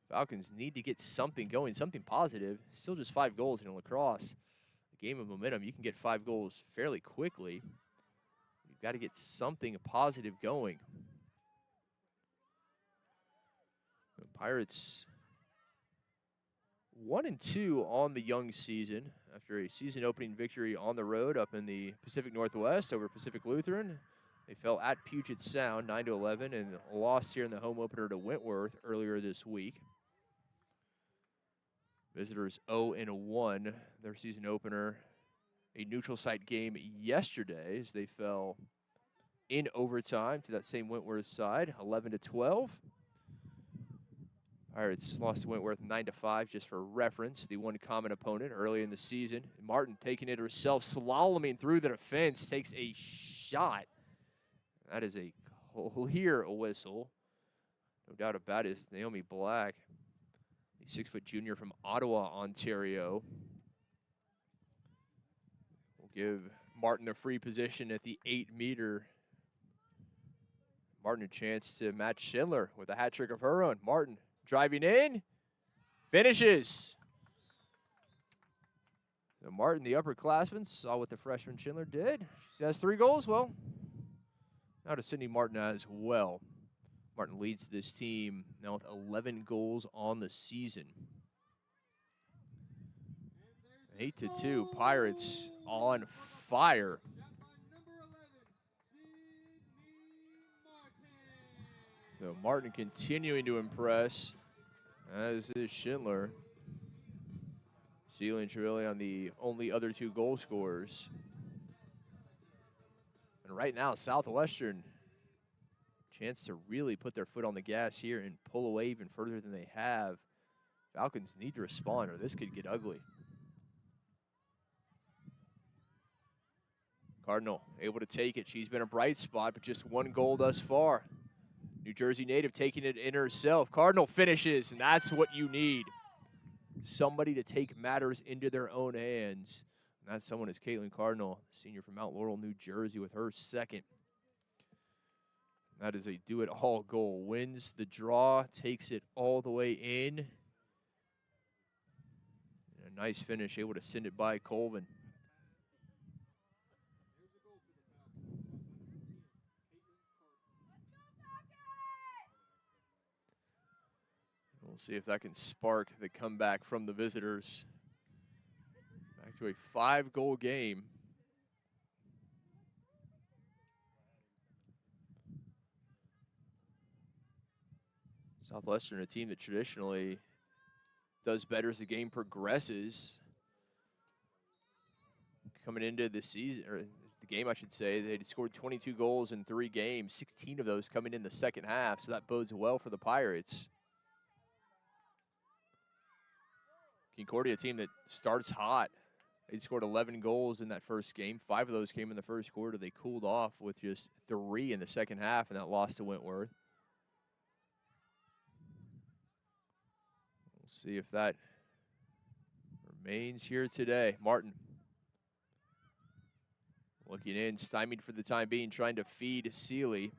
Falcons need to get something going, something positive. Still just 5 goals in lacrosse. A game of momentum, you can get 5 goals fairly quickly. You've got to get something positive going. The Pirates 1-2 on the young season after a season-opening victory on the road up in the Pacific Northwest over Pacific Lutheran. They fell at Puget Sound 9-11 and lost here in the home opener to Wentworth earlier this week. Visitors 0-1, their season opener. A neutral site game yesterday as they fell in overtime to that same Wentworth side, 11-12. Pirates lost to Wentworth 9-5, just for reference. The one common opponent early in the season. Martin taking it herself, slaloming through the defense, takes a shot. That is a clear whistle. No doubt about it. It's Naomi Black, the 6-foot junior from Ottawa, Ontario. We'll give Martin a free position at the 8-meter. Martin a chance to match Schindler with a hat trick of her own. Martin driving in, finishes. So Martin, the upperclassman, saw what the freshman Schindler did. She has 3 goals. Well, now to Sydney Martin as well. Martin leads this team now with 11 goals on the season. 8-2, Pirates on fire. So Martin continuing to impress, as is Schindler. Seeley and Trevilion on the only other 2 goal scorers. And right now, Southwestern, chance to really put their foot on the gas here and pull away even further than they have. Falcons need to respond or this could get ugly. Cardinal able to take it. She's been a bright spot, but just 1 goal thus far. New Jersey native taking it in herself. Cardinal finishes, and that's what you need. Somebody to take matters into their own hands. And that someone is Caitlin Cardinal, senior from Mount Laurel, New Jersey, with her second. That is a do-it-all goal. Wins the draw, takes it all the way in. A nice finish, able to send it by Colvin. We'll see if that can spark the comeback from the visitors. Back to a 5-goal game. Southwestern, a team that traditionally does better as the game progresses. Coming into the season, or the game, I should say, they scored 22 goals in 3 games, 16 of those coming in the second half, so that bodes well for the Pirates. Concordia, a team that starts hot. They scored 11 goals in that first game. 5 of those came in the first quarter. They cooled off with just 3 in the second half, and that loss to Wentworth. We'll see if that remains here today. Martin looking in, stymied for the time being, trying to feed Seeley.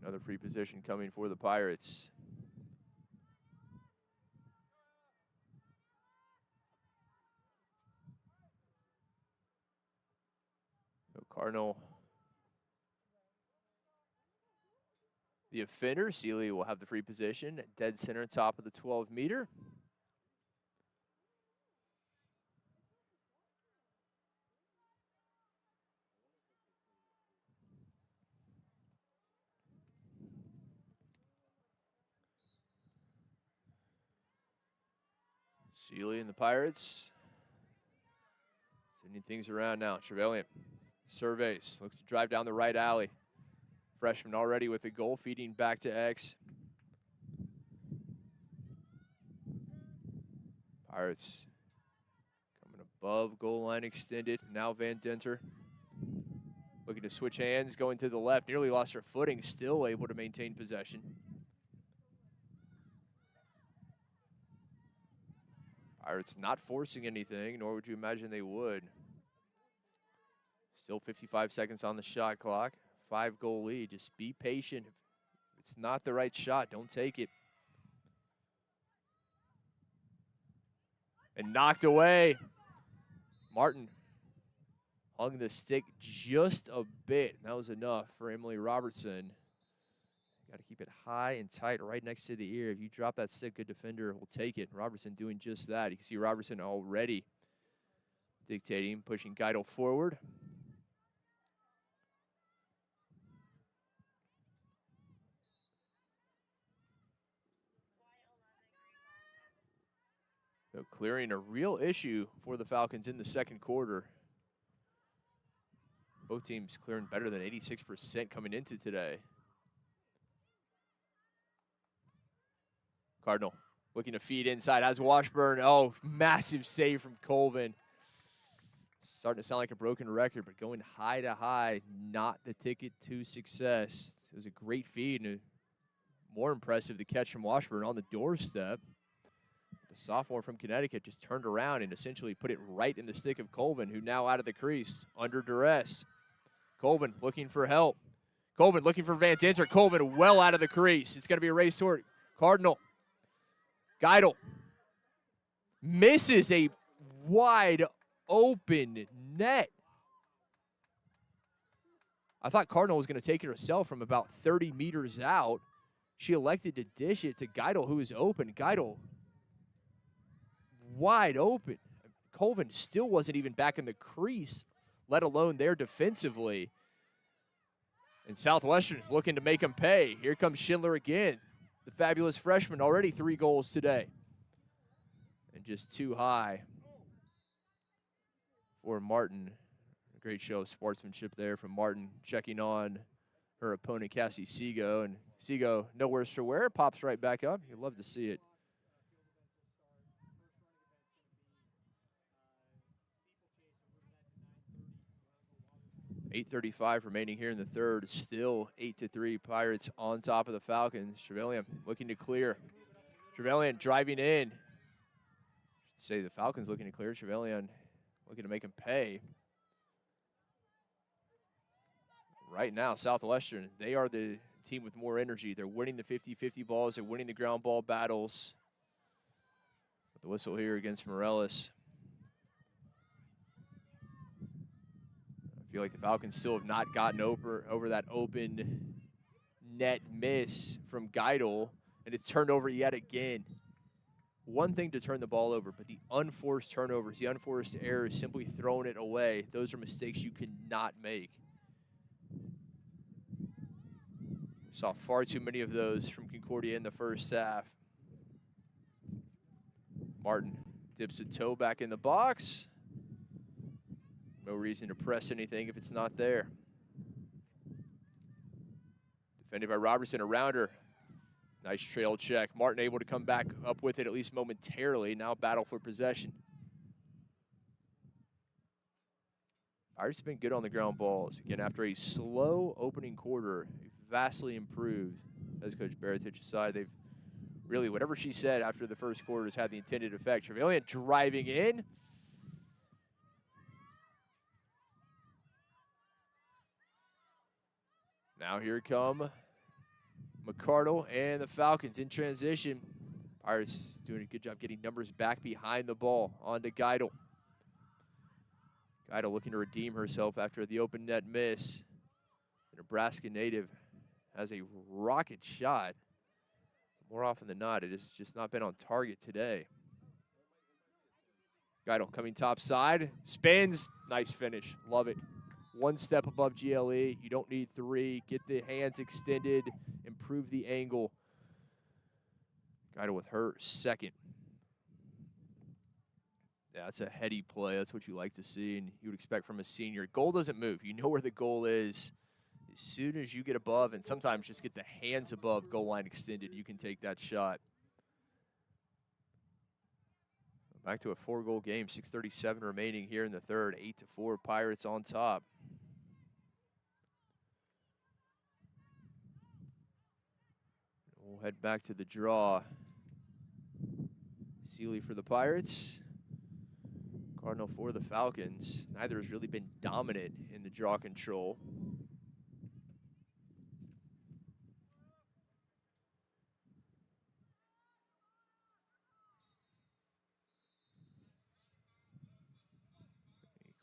Another free position coming for the Pirates. So Cardinal, the offender. Seeley will have the free position. Dead center, top of the 12-meter. Seeley and the Pirates sending things around now. Trevelyan surveys, looks to drive down the right alley. Freshman already with a goal, feeding back to X. Pirates coming above goal line extended. Now Van Denter looking to switch hands, going to the left. Nearly lost her footing, still able to maintain possession. Pirates not forcing anything, nor would you imagine they would. Still 55 seconds on the shot clock. 5-goal lead. Just be patient. If it's not the right shot, don't take it. And knocked away. Martin hung the stick just a bit. That was enough for Emily Robertson. Got to keep it high and tight right next to the ear. If you drop that stick, good defender will take it. Robertson doing just that. You can see Robertson already dictating, pushing Geidel forward. So clearing a real issue for the Falcons in the second quarter. Both teams clearing better than 86% coming into today. Cardinal looking to feed inside. Has Washburn. Oh, massive save from Colvin. Starting to sound like a broken record, but going high to high, not the ticket to success. It was a great feed, and more impressive, the catch from Washburn on the doorstep. The sophomore from Connecticut just turned around and essentially put it right in the stick of Colvin, who now out of the crease, under duress. Colvin looking for help. Colvin looking for Van Denter. Colvin well out of the crease. It's going to be a race toward Cardinal. Geidel misses a wide open net. I thought Cardinal was going to take it herself from about 30 meters out. She elected to dish it to Geidel, who is open. Geidel wide open. Colvin still wasn't even back in the crease, let alone there defensively. And Southwestern is looking to make him pay. Here comes Schindler again. The fabulous freshman, already 3 goals today. And just too high for Martin. A great show of sportsmanship there from Martin, checking on her opponent, Cassie Seago. And Seago, no worse for wear, pops right back up. You'd love to see it. 8:35 remaining here in the third. Still 8-3 Pirates on top of the Falcons. Trevelyan looking to clear. Trevelyan driving in. Should say the Falcons looking to clear. Trevelyan looking to make them pay. Right now, Southwestern, they are the team with more energy. They're winning the 50-50 balls. They're winning the ground ball battles. With the whistle here against Morelos. I feel like the Falcons still have not gotten over that open net miss from Geidel, and it's turned over yet again. One thing to turn the ball over, but the unforced turnovers, the unforced errors, simply throwing it away, those are mistakes you cannot make. Saw far too many of those from Concordia in the first half. Martin dips a toe back in the box. No reason to press anything if it's not there. Defended by Robertson, a rounder. Nice trail check. Martin able to come back up with it at least momentarily. Now battle for possession. Pirates have been good on the ground balls. Again, after a slow opening quarter, vastly improved. As Coach Baratich aside, they've really, whatever she said after the first quarter has had the intended effect. Trevelyan driving in. Now here come McCardle and the Falcons in transition. Pirates doing a good job getting numbers back behind the ball. On to Geidel. Geidel looking to redeem herself after the open net miss. The Nebraska native has a rocket shot. More often than not, it has just not been on target today. Geidel coming top side. Spins. Nice finish. Love it. One step above GLE. You don't need three. Get the hands extended. Improve the angle. Geidel with her second. Yeah, that's a heady play. That's what you like to see, and you would expect from a senior. Goal doesn't move. You know where the goal is. As soon as you get above, and sometimes just get the hands above goal line extended, you can take that shot. Back to a 4-goal game. 6:37 remaining here in the third. 8-4 Pirates on top. We'll head back to the draw. Seeley for the Pirates. Cardinal for the Falcons. Neither has really been dominant in the draw control.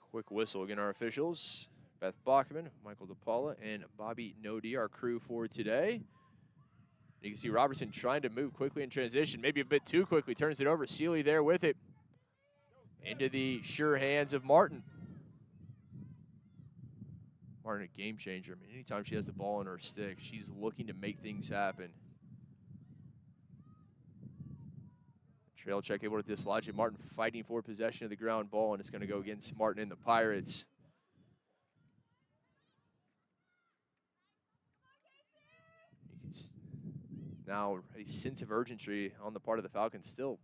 A quick whistle again, our officials. Beth Bachman, Michael DePaula, and Bobby Nodi, our crew for today. You can see Robertson trying to move quickly in transition, maybe a bit too quickly, turns it over. Seeley there with it. Into the sure hands of Martin. Martin, a game changer. I mean, anytime she has the ball in her stick, she's looking to make things happen. Trail check able to dislodge it. Martin fighting for possession of the ground ball, and it's going to go against Martin and the Pirates. You can now a sense of urgency on the part of the Falcons. Still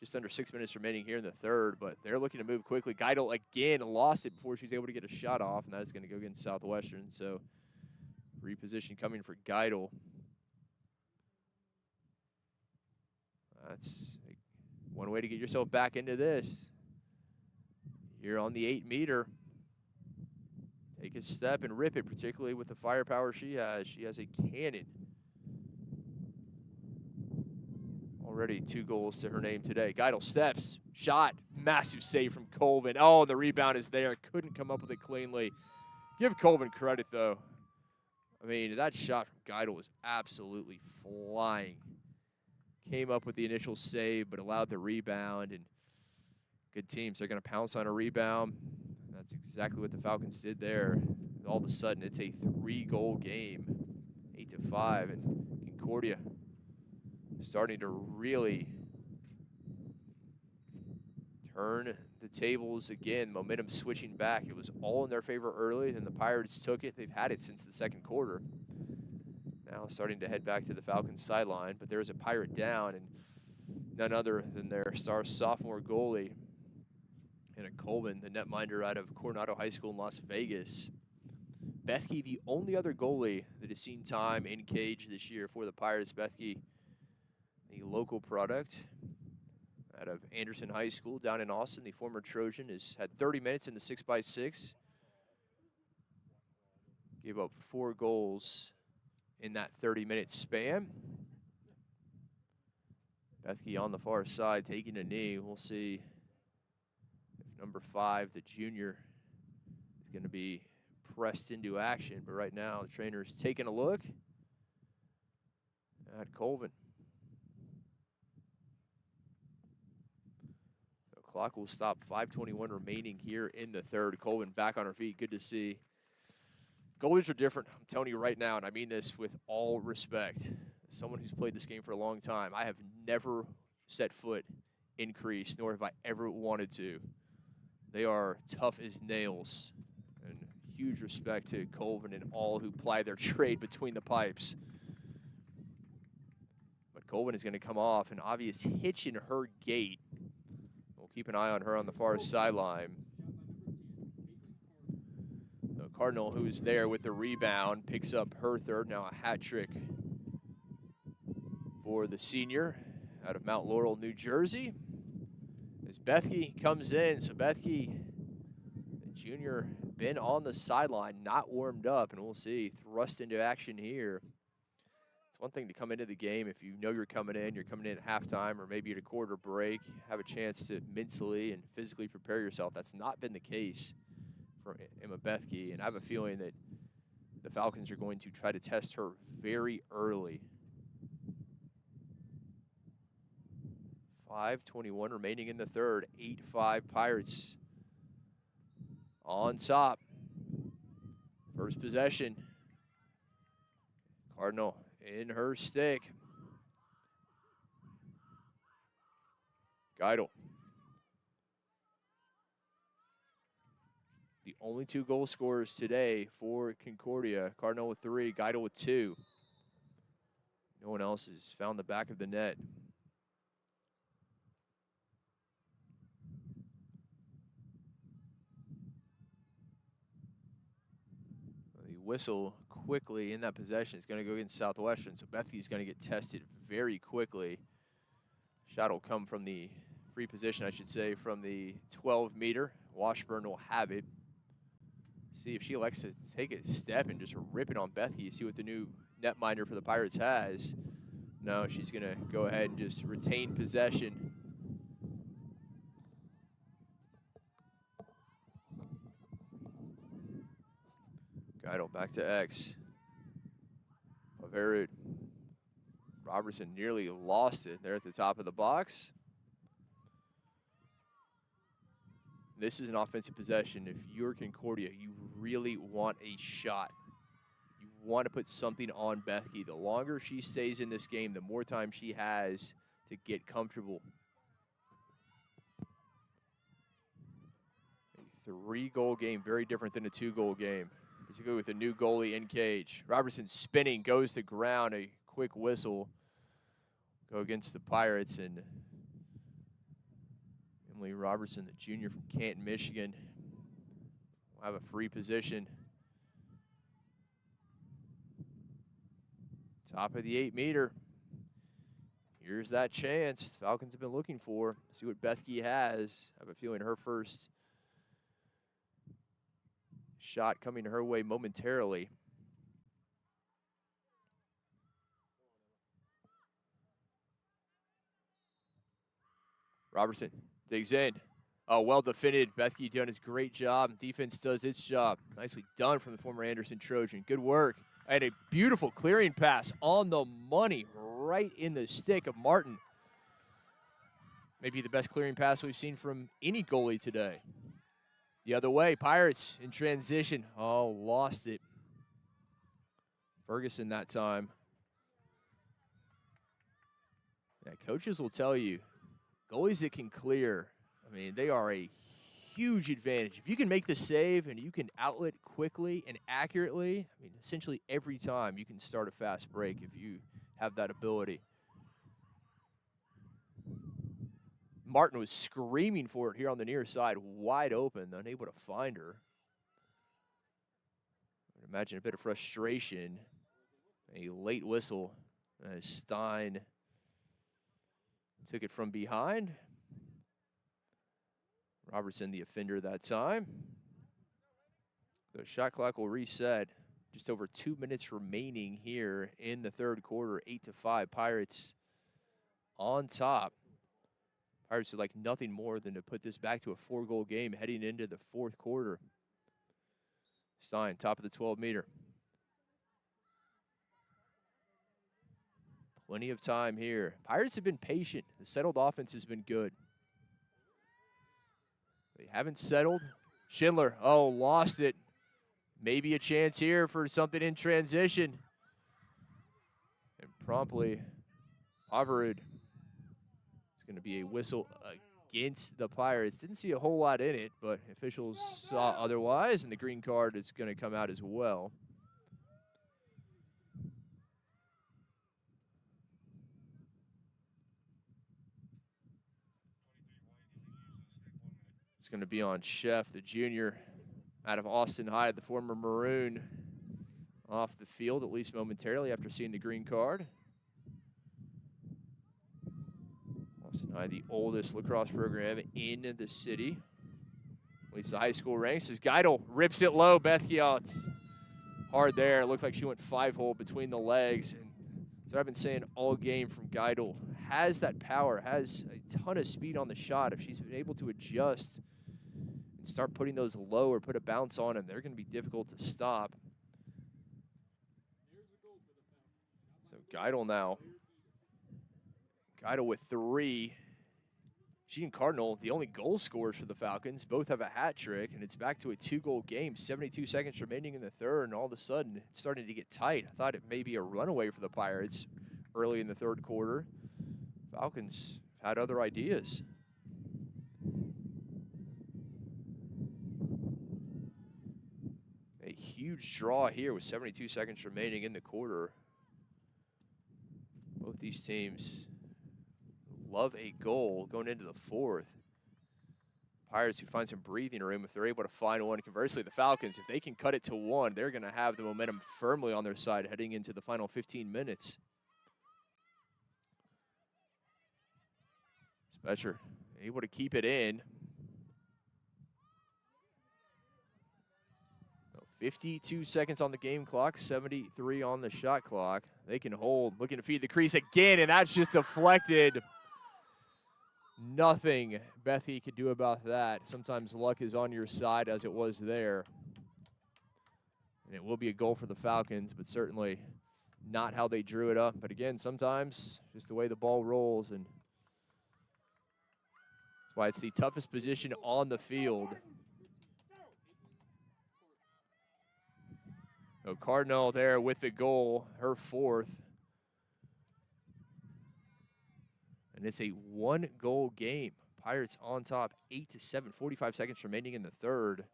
just under 6 minutes remaining here in the third, but they're looking to move quickly. Geidel again lost it before she was able to get a shot off, and that is going to go against Southwestern. So reposition coming for Geidel. That's one way to get yourself back into this. You're on the 8-meter. Take a step and rip it, particularly with the firepower she has. She has a cannon. Already 2 goals to her name today. Geidel steps, shot, massive save from Colvin. Oh, the rebound is there. Couldn't come up with it cleanly. Give Colvin credit, though. I mean, that shot from Geidel was absolutely flying. Came up with the initial save, but allowed the rebound. And good teams. They're going to pounce on a rebound. That's exactly what the Falcons did there. All of a sudden, it's a 3-goal game. 8-5, and Concordia starting to really turn the tables again. Momentum switching back. It was all in their favor early, then the Pirates took it. They've had it since the second quarter. Now starting to head back to the Falcons sideline, but there is a Pirate down, and none other than their star sophomore goalie, Anna Colvin, the netminder out of Coronado High School in Las Vegas. Bethke, the only other goalie that has seen time in cage this year for the Pirates. Bethke, the local product out of Anderson High School down in Austin. The former Trojan has had 30 minutes in the 6x6. Gave up 4 goals in that 30-minute span. Bethke on the far side taking a knee. We'll see if number 5, the junior, is going to be pressed into action. But right now, the trainer is taking a look at Colvin. The clock will stop. 5:21 remaining here in the third. Colvin back on her feet. Good to see. Goalies are different. I'm telling you right now, and I mean this with all respect. As someone who's played this game for a long time, I have never set foot in crease, nor have I ever wanted to. They are tough as nails. And huge respect to Colvin and all who ply their trade between the pipes. But Colvin is going to come off an obvious hitch in her gait. We'll keep an eye on her on the far sideline. The Cardinal, who's there with the rebound, picks up her third. Now a hat trick for the senior out of Mount Laurel, New Jersey. As Bethke comes in, so Bethke, the junior, been on the sideline, not warmed up, and we'll see, thrust into action here. It's one thing to come into the game if you know you're coming in at halftime or maybe at a quarter break, have a chance to mentally and physically prepare yourself. That's not been the case for Emma Bethke, and I have a feeling that the Falcons are going to try to test her very early. 5:21 remaining in the third. 8-5 Pirates on top. First possession. Cardinal in her stick. Geidel. The only 2 goal scorers today for Concordia. Cardinal with 3, Geidel with 2. No one else has found the back of the net. Whistle quickly in that possession is going to go against Southwestern, so Bethke's going to get tested very quickly. Shot will come from the free position, I should say, from the 12-meter. Washburn will have it. See if she elects to take a step and just rip it on Bethke. See what the new netminder for the Pirates has. No, she's going to go ahead and just retain possession. Geidel back to X. Paverud. Robertson nearly lost it there at the top of the box. This is an offensive possession. If you're Concordia, you really want a shot. You want to put something on Bethke. The longer she stays in this game, the more time she has to get comfortable. A 3-goal game, very different than a 2-goal game. Particularly with a new goalie in cage. Robertson spinning, goes to ground, a quick whistle. Go against the Pirates, and Emily Robertson, the junior from Canton, Michigan, will have a free position. Top of the 8-meter. Here's that chance the Falcons have been looking for. See what Bethke has. I have a feeling her first shot coming her way momentarily. Robertson digs in. Oh, well defended. Bethke doing his great job. Defense does its job. Nicely done from the former Anderson Trojan. Good work. And a beautiful clearing pass on the money, right in the stick of Martin. Maybe the best clearing pass we've seen from any goalie today. The other way, Pirates in transition. Oh, lost it. Ferguson that time. Yeah, coaches will tell you, goalies that can clear, I mean, they are a huge advantage. If you can make the save and you can outlet quickly and accurately, I mean, essentially every time you can start a fast break if you have that ability. Martin was screaming for it here on the near side, wide open, unable to find her. I would imagine a bit of frustration. A late whistle as Stein took it from behind. Robertson, the offender that time. The shot clock will reset. Just over 2 minutes remaining here in the third quarter. 8-5, Pirates on top. Pirates would like nothing more than to put this back to a 4-goal game heading into the fourth quarter. Stein, top of the 12-meter. Plenty of time here. Pirates have been patient. The settled offense has been good. They haven't settled. Schindler, oh, lost it. Maybe a chance here for something in transition. And promptly, Averud is going to be a whistle against the Pirates. Didn't see a whole lot in it, but officials saw otherwise, and the green card is going to come out as well. It's going to be on Chef, the junior out of Austin High, the former Maroon, off the field, at least momentarily, after seeing the green card. Austin High, the oldest lacrosse program in the city. Leads the high school ranks as Geidel rips it low. Bethkia, it's hard there. It looks like she went 5-hole between the legs. And so I've been saying all game from Geidel. Has that power, has a ton of speed on the shot. If she's been able to adjust and start putting those low or put a bounce on them, they're going to be difficult to stop. So Geidel now. Geidel with 3. She and Cardinal, the only goal scorers for the Falcons, both have a hat trick, and it's back to a 2-goal game. 72 seconds remaining in the third, and all of a sudden, it's starting to get tight. I thought it may be a runaway for the Pirates early in the third quarter. Falcons had other ideas. A huge draw here with 72 seconds remaining in the quarter. Both these teams love a goal going into the fourth. Pirates who find some breathing room if they're able to find one. Conversely, the Falcons, if they can cut it to 1, they're going to have the momentum firmly on their side heading into the final 15 minutes. Spetcher able to keep it in. 52 seconds on the game clock, 73 on the shot clock. They can hold, looking to feed the crease again, and that's just deflected. Nothing Bethy could do about that. Sometimes luck is on your side, as it was there. And it will be a goal for the Falcons, but certainly not how they drew it up. But again, sometimes just the way the ball rolls, and that's why it's the toughest position on the field. So Cardinal there with the goal, her 4th. And it's a 1-goal game. Pirates on top, 8-7, 45 seconds remaining in the third.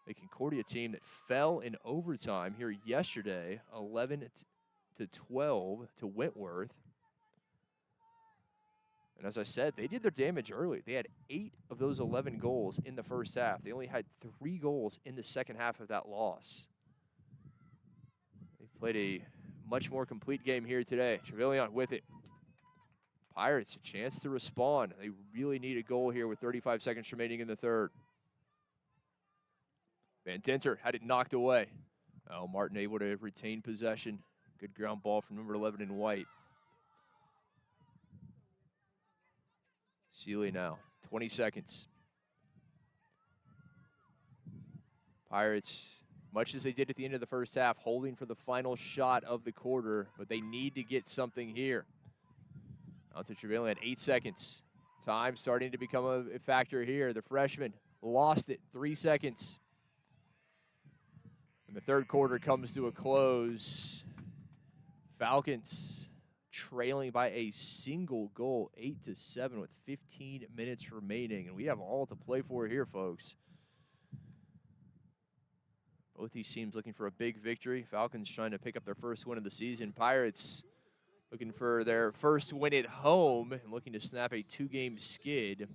A Concordia team that fell in overtime here yesterday, 11-12 to Wentworth. And as I said, they did their damage early. They had 8 of those 11 goals in the first half. They only had 3 goals in the second half of that loss. They played a much more complete game here today. Trevelyan with it. Pirates, a chance to respond. They really need a goal here with 35 seconds remaining in the third. Van Dinter had it knocked away. Oh, Martin able to retain possession. Good ground ball from number 11 in white. Seeley now, 20 seconds. Pirates, much as they did at the end of the first half, holding for the final shot of the quarter, but they need to get something here. Out to Trevelyan, 8 seconds. Time starting to become a factor here. The freshman lost it, 3 seconds. And the third quarter comes to a close. Falcons trailing by a single goal, 8-7 with 15 minutes remaining. And we have all to play for here, folks. Both these teams looking for a big victory. Falcons trying to pick up their first win of the season. Pirates looking for their first win at home and looking to snap a 2-game skid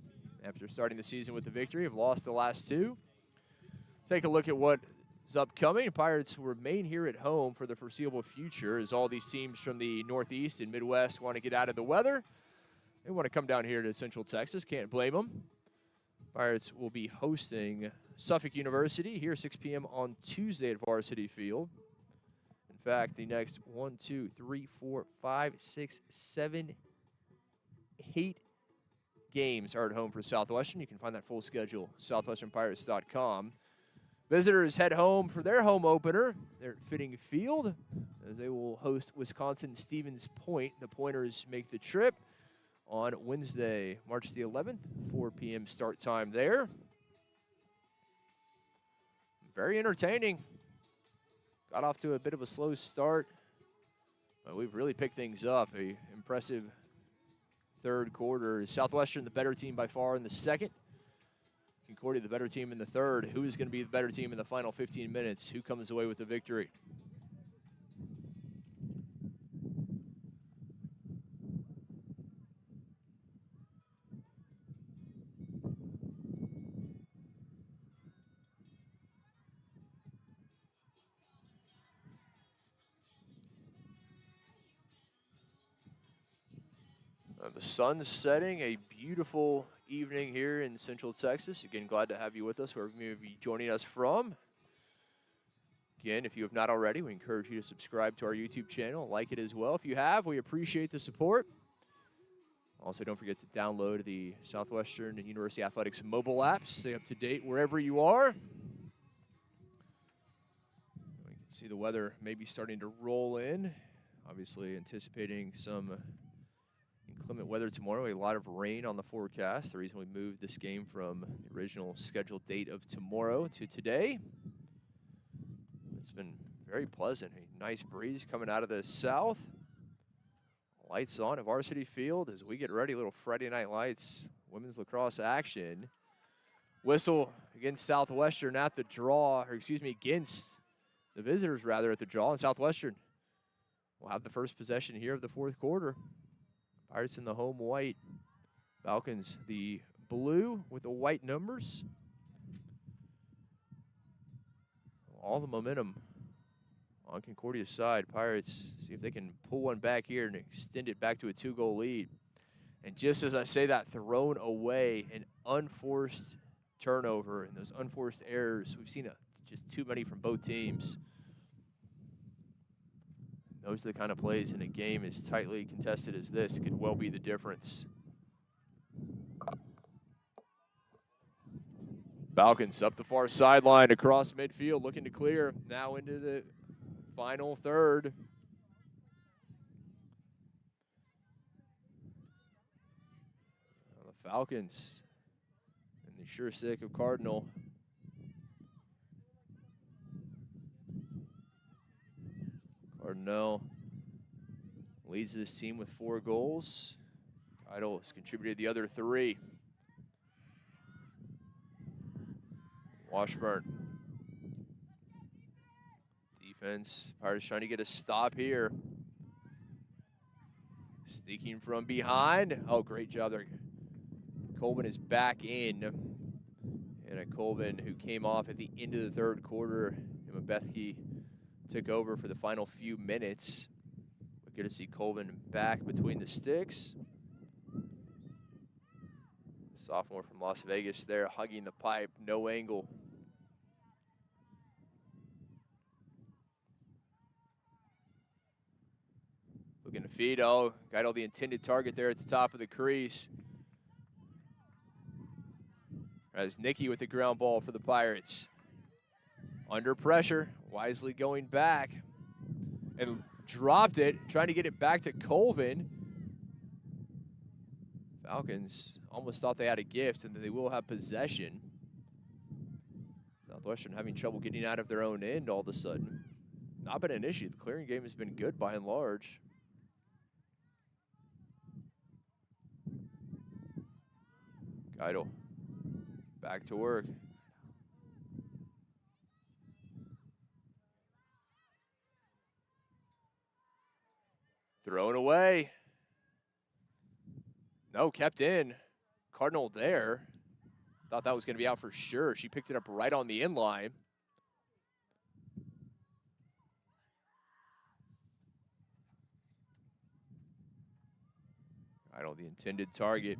after starting the season with the victory. Have lost the last 2. Take a look at what is upcoming. Pirates will remain here at home for the foreseeable future as all these teams from the Northeast and Midwest want to get out of the weather. They want to come down here to Central Texas. Can't blame them. Pirates will be hosting Suffolk University here 6 p.m. on Tuesday at Varsity Field. In fact, the next 1, 2, 3, 4, 5, 6, 7, 8 games are at home for Southwestern. You can find that full schedule, southwesternpirates.com. Visitors head home for their home opener. They're at Fitting Field. They will host Wisconsin-Stevens Point. The Pointers make the trip on Wednesday, March the 11th, 4 p.m. start time there. Very entertaining. Got off to a bit of a slow start, but we've really picked things up. A impressive third quarter. Southwestern, the better team by far in the second. Concordia, the better team in the third. Who is going to be the better team in the final 15 minutes? Who comes away with the victory? The sun's setting, a beautiful evening here in Central Texas. Again, glad to have you with us, wherever you may be joining us from. Again, if you have not already, we encourage you to subscribe to our YouTube channel, like it as well. If you have, we appreciate the support. Also, don't forget to download the Southwestern University Athletics mobile app. Stay up to date wherever you are. We can see the weather maybe starting to roll in. Obviously, anticipating some inclement weather tomorrow. A lot of rain on the forecast. The reason we moved this game from the original scheduled date of tomorrow to today. It's been very pleasant. A nice breeze coming out of the south. Lights on at Varsity Field as we get ready. Little Friday Night Lights women's lacrosse action. Whistle against Southwestern at the draw, or excuse me, against the visitors rather at the draw. And Southwestern will have the first possession here of the fourth quarter. Pirates in the home white. Falcons the blue with the white numbers. All the momentum on Concordia's side. Pirates see if they can pull one back here and extend it back to a 2-goal lead. And just as I say that, thrown away, an unforced turnover and those unforced errors. We've seen just too many from both teams. Those are the kind of plays in a game as tightly contested as this could well be the difference. Falcons up the far sideline across midfield, looking to clear. Now into the final third. The Falcons and the sure stick of Cardinal. Cardinal leads this team with 4 goals. Idle has contributed the other 3. Washburn. Defense. Pirates trying to get a stop here. Sneaking from behind. Oh, great job there. Colvin is back in. And a Colvin who came off at the end of the third quarter. Emma Bethke took over for the final few minutes. We're good to see Colvin back between the sticks. Sophomore from Las Vegas there, hugging the pipe, no angle. Looking to feed, oh, got all the intended target there at the top of the crease. As Nikki with the ground ball for the Pirates. Under pressure, wisely going back. And dropped it, trying to get it back to Colvin. Falcons almost thought they had a gift and that they will have possession. Southwestern having trouble getting out of their own end all of a sudden. Not been an issue. The clearing game has been good by and large. Geidel back to work. Thrown away. No, kept in. Cardinal there. Thought that was going to be out for sure. She picked it up right on the inline. Idle, the intended target.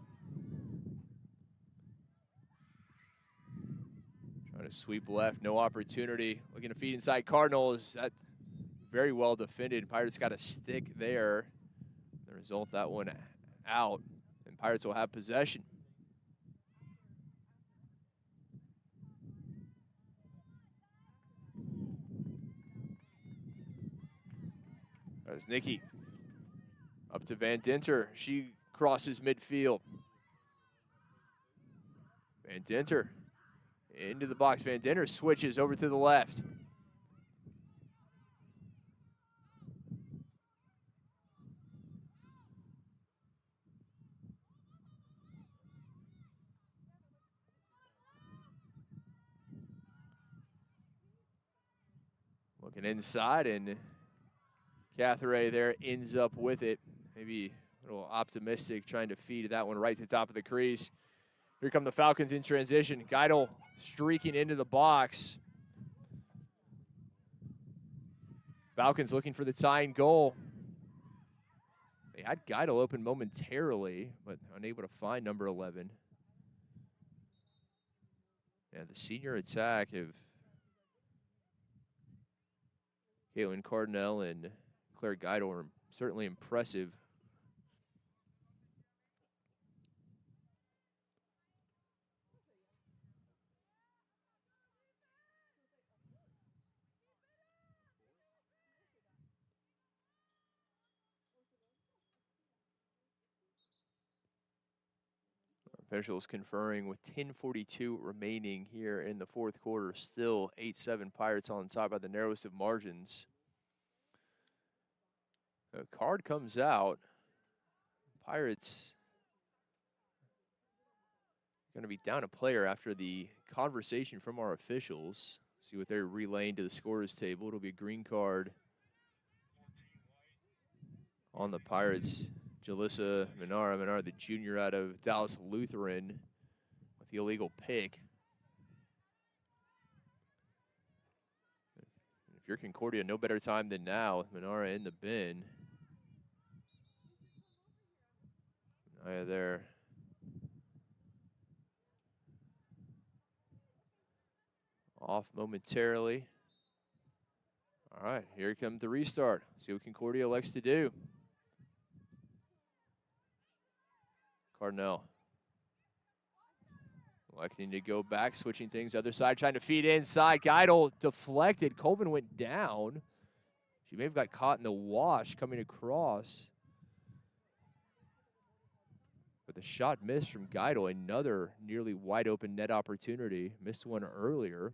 Trying to sweep left, no opportunity. Looking to feed inside Cardinals. That very well defended. Pirates got a stick there. The result, that one out. And Pirates will have possession. There's Nikki. Up to Van Dinter. She crosses midfield. Van Dinter into the box. Van Dinter switches over to the left. Looking inside, and Catherine there ends up with it. Maybe a little optimistic, trying to feed that one right to the top of the crease. Here come the Falcons in transition. Geidel streaking into the box. Falcons looking for the tying goal. They had Geidel open momentarily, but unable to find number 11. Yeah, the senior attack of Caitlin Cardinell and Claire Geidel are certainly impressive. Officials conferring with 10:42 remaining here in the fourth quarter. Still 8-7 Pirates on top by the narrowest of margins. A card comes out. Pirates going to be down a player after the conversation from our officials. See what they're relaying to the scorers table. It'll be a green card on the Pirates. Jalissa Menard, the junior out of Dallas Lutheran, with the illegal pick. If you're Concordia, no better time than now with Menard in the bin. Menard there. Off momentarily. All right, here comes the restart. See what Concordia elects to do. Cardinell electing to go back, switching things other side, trying to feed inside. Geidel deflected. Colvin went down. She may have got caught in the wash coming across. But the shot missed from Geidel. Another nearly wide open net opportunity. Missed one earlier.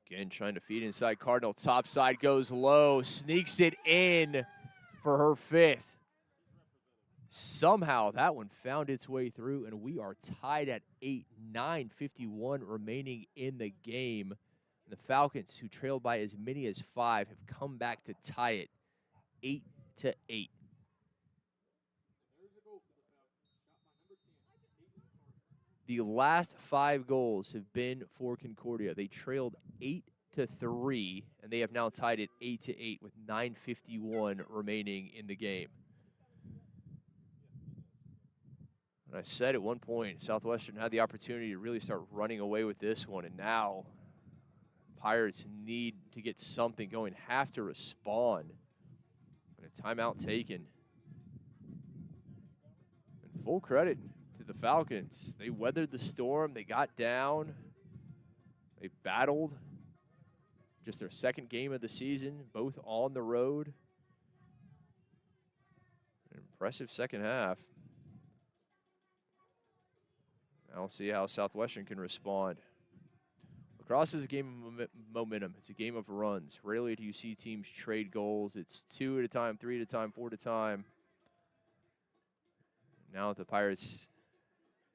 Again, trying to feed inside. Cardinal top side goes low, sneaks it in for her fifth. Somehow that one found its way through, and we are tied at 8, 9:51 remaining in the game. And the Falcons, who trailed by as many as 5, have come back to tie it 8-8. The last 5 goals have been for Concordia. They trailed 8-3, and they have now tied it 8-8 with 9:51 remaining in the game. And I said at one point, Southwestern had the opportunity to really start running away with this one, and now Pirates need to get something going, have to respond. And a timeout taken. And full credit to the Falcons. They weathered the storm. They got down. They battled. Just their second game of the season, both on the road. An impressive second half. Now we'll see how Southwestern can respond. Lacrosse is a game of momentum. It's a game of runs. Rarely do you see teams trade goals. It's 2 at a time, 3 at a time, 4 at a time. Now that the Pirates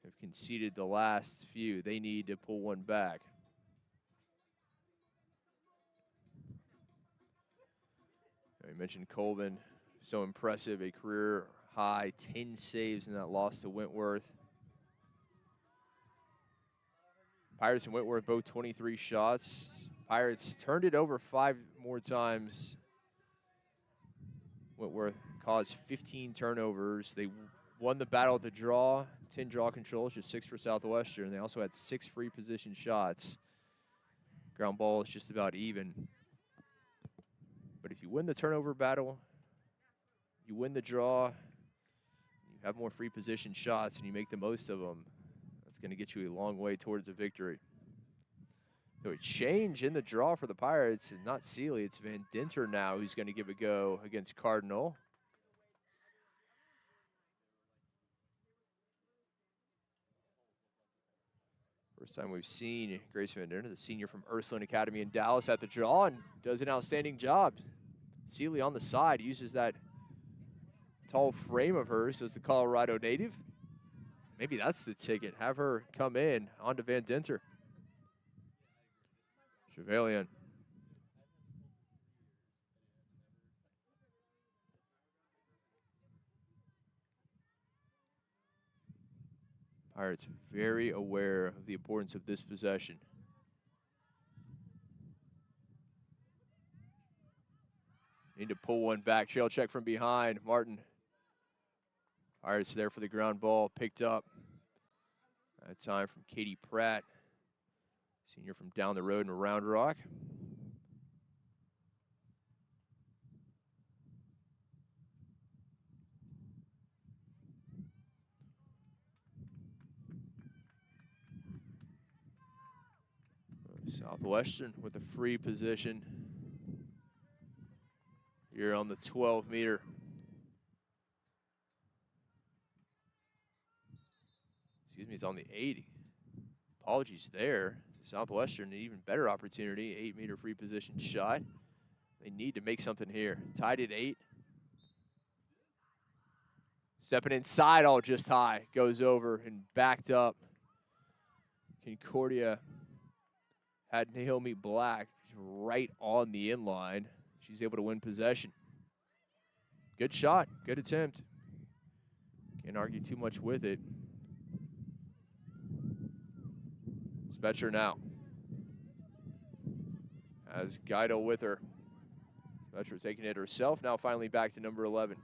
have conceded the last few, they need to pull one back. I mentioned Colvin, so impressive, a career high 10 saves in that loss to Wentworth. Pirates and Wentworth both 23 shots. Pirates turned it over 5 more times Wentworth caused 15 turnovers. They won the battle at the draw, 10 draw controls, just 6 for Southwestern. They also had 6 free position shots. Ground ball is just about even. But if you win the turnover battle, you win the draw, you have more free position shots, and you make the most of them, that's going to get you a long way towards a victory. So a change in the draw for the Pirates is not Seeley, it's Van Dinter now who's going to give a go against Cardinal. First time we've seen Grace Van Dinter, the senior from Ursuline Academy in Dallas, at the draw and does an outstanding job. Seeley on the side uses that tall frame of hers as the Colorado native. Maybe that's the ticket. Have her come in onto Van Dinter. Chevalier. Pirates very aware of the importance of this possession. Need to pull one back. Trail check from behind. Martin. Pirates there for the ground ball. Picked up. That time from Katie Pratt. Senior from down the road in Round Rock. Southwestern with a free position here on the 12-meter. Excuse me, it's on the 80. Apologies there. Southwestern, an even better opportunity. 8-meter free position shot. They need to make something here. Tied at 8. Stepping inside, all just high. Goes over and backed up. Concordia had Naomi Black right on the inline. She's able to win possession. Good shot, good attempt. Can't argue too much with it. Spetcher now. Has Guido with her. Spetcher taking it herself, now finally back to number 11.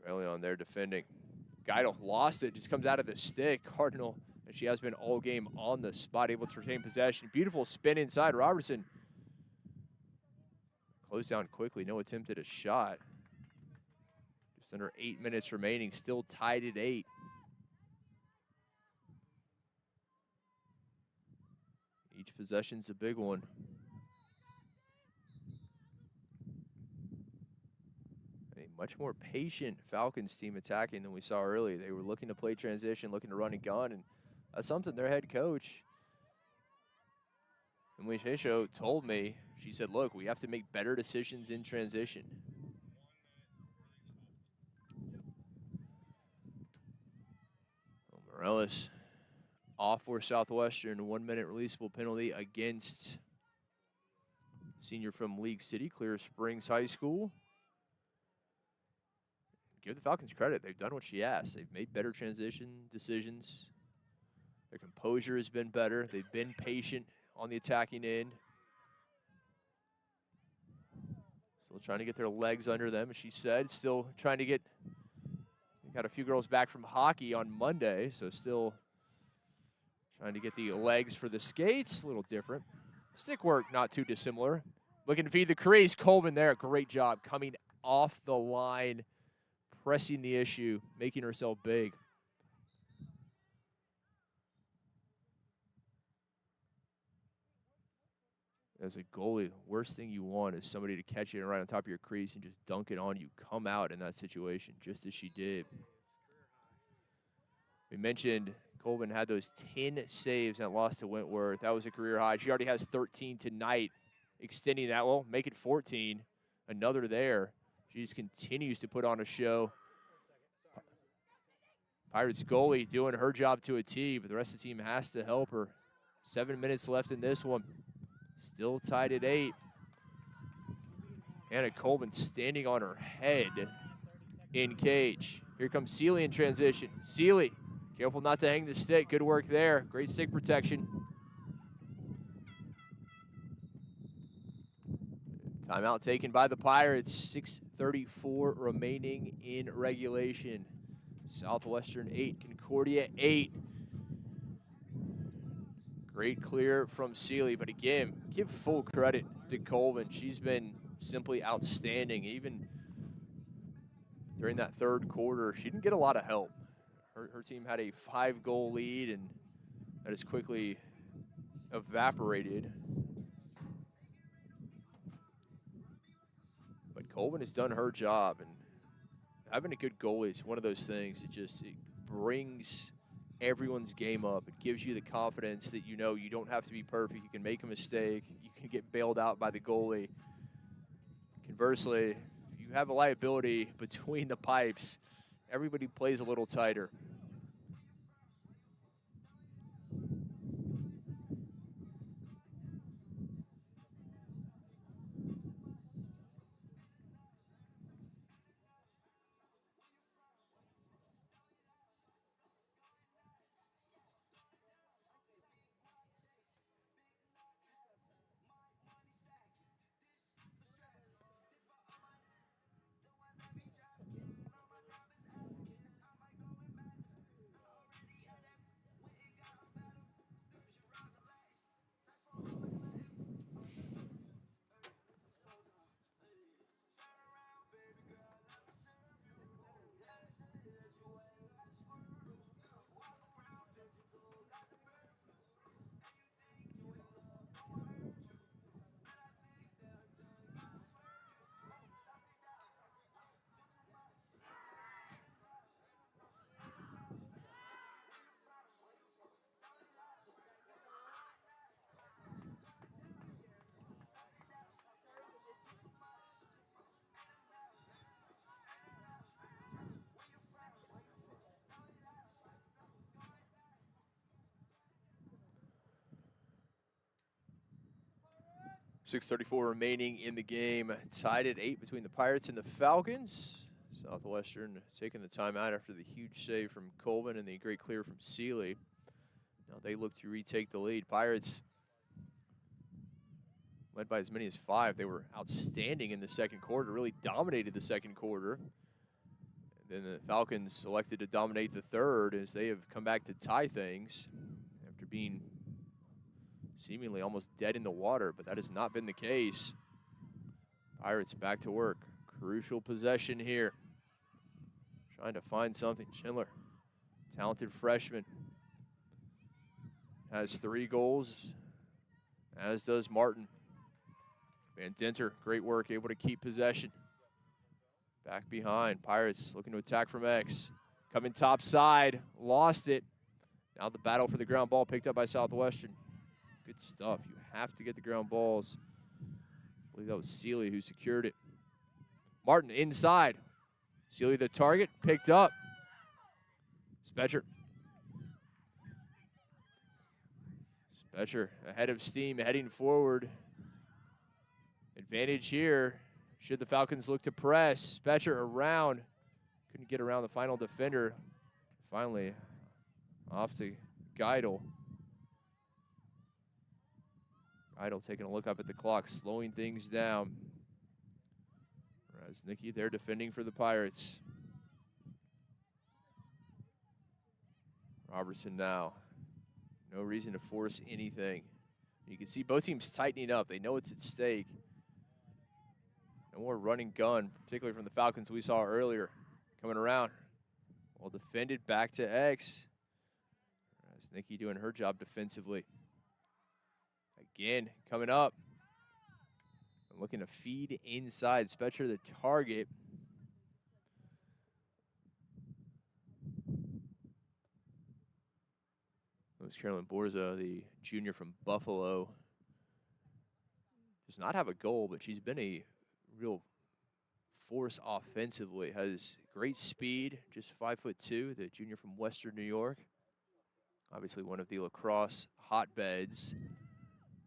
On there defending. Guido lost it, just comes out of the stick. Cardinal, and she has been all game on the spot, able to retain possession. Beautiful spin inside. Robertson closed down quickly, no attempt at a shot. Just under 8 minutes remaining, still tied at 8. Each possession's a big one. Much more patient Falcons team attacking than we saw earlier. They were looking to play transition, looking to run and gun, and that's something their head coach, Emily Shesho, told me. She said, look, we have to make better decisions in transition. Morales off for Southwestern, 1-minute releasable penalty against senior from League City, Clear Springs High School. Give the Falcons credit. They've done what she asked. They've made better transition decisions. Their composure has been better. They've been patient on the attacking end. Still trying to get their legs under them, as she said. Still trying to get, got a few girls back from hockey on Monday, so still trying to get the legs for the skates. A little different. Stick work, not too dissimilar. Looking to feed the crease. Colvin there, great job coming off the line, pressing the issue, making herself big. As a goalie, worst thing you want is somebody to catch it right on top of your crease and just dunk it on you. Come out in that situation, just as she did. We mentioned Colvin had those 10 saves and lost to Wentworth. That was a career high. She already has 13 tonight, extending that. Well, make it 14. Another there. She just continues to put on a show. Pirates goalie doing her job to a T, but the rest of the team has to help her. 7 minutes left in this one. Still tied at 8. Anna Colvin standing on her head in cage. Here comes Seeley in transition. Seeley, careful not to hang the stick. Good work there. Great stick protection. Timeout taken by the Pirates. 6:34 remaining in regulation. Southwestern 8, Concordia 8. Great clear from Seeley, but again, give full credit to Colvin. She's been simply outstanding. Even during that third quarter, she didn't get a lot of help. Her team had a 5-goal lead, and that has quickly evaporated. But Colvin has done her job, and having a good goalie is one of those things. It brings everyone's game up. It gives you the confidence that you know you don't have to be perfect. You can make a mistake. You can get bailed out by the goalie. Conversely, if you have a liability between the pipes, everybody plays a little tighter. .634 remaining in the game. Tied at 8 between the Pirates and the Falcons. Southwestern taking the timeout after the huge save from Colvin and the great clear from Seeley. Now they look to retake the lead. Pirates led by as many as 5. They were outstanding in the second quarter, really dominated the second quarter. And then the Falcons elected to dominate the third as they have come back to tie things after being seemingly almost dead in the water, but that has not been the case. Pirates back to work. Crucial possession here. Trying to find something. Schindler, talented freshman, has 3 goals, as does Martin. Van Dinter, great work, able to keep possession. Back behind, Pirates looking to attack from X. Coming top side, lost it. Now the battle for the ground ball picked up by Southwestern. Good stuff. You have to get the ground balls. I believe that was Seeley who secured it. Martin inside. Seeley the target, picked up. Spetcher. Spetcher ahead of steam, heading forward. Advantage here. Should the Falcons look to press? Spetcher around. Couldn't get around the final defender. Finally, off to Geidel. Geidel taking a look up at the clock, slowing things down. Nicky there defending for the Pirates. Robertson now. No reason to force anything. You can see both teams tightening up. They know it's at stake. No more run and gun, particularly from the Falcons we saw earlier. Coming around. Well defended back to X. As Nicky doing her job defensively. Again, coming up. Looking to feed inside. Spetcher the target. That was Carolyn Borza, the junior from Buffalo. Does not have a goal, but she's been a real force offensively. Has great speed, just 5'2", the junior from Western New York. Obviously one of the lacrosse hotbeds.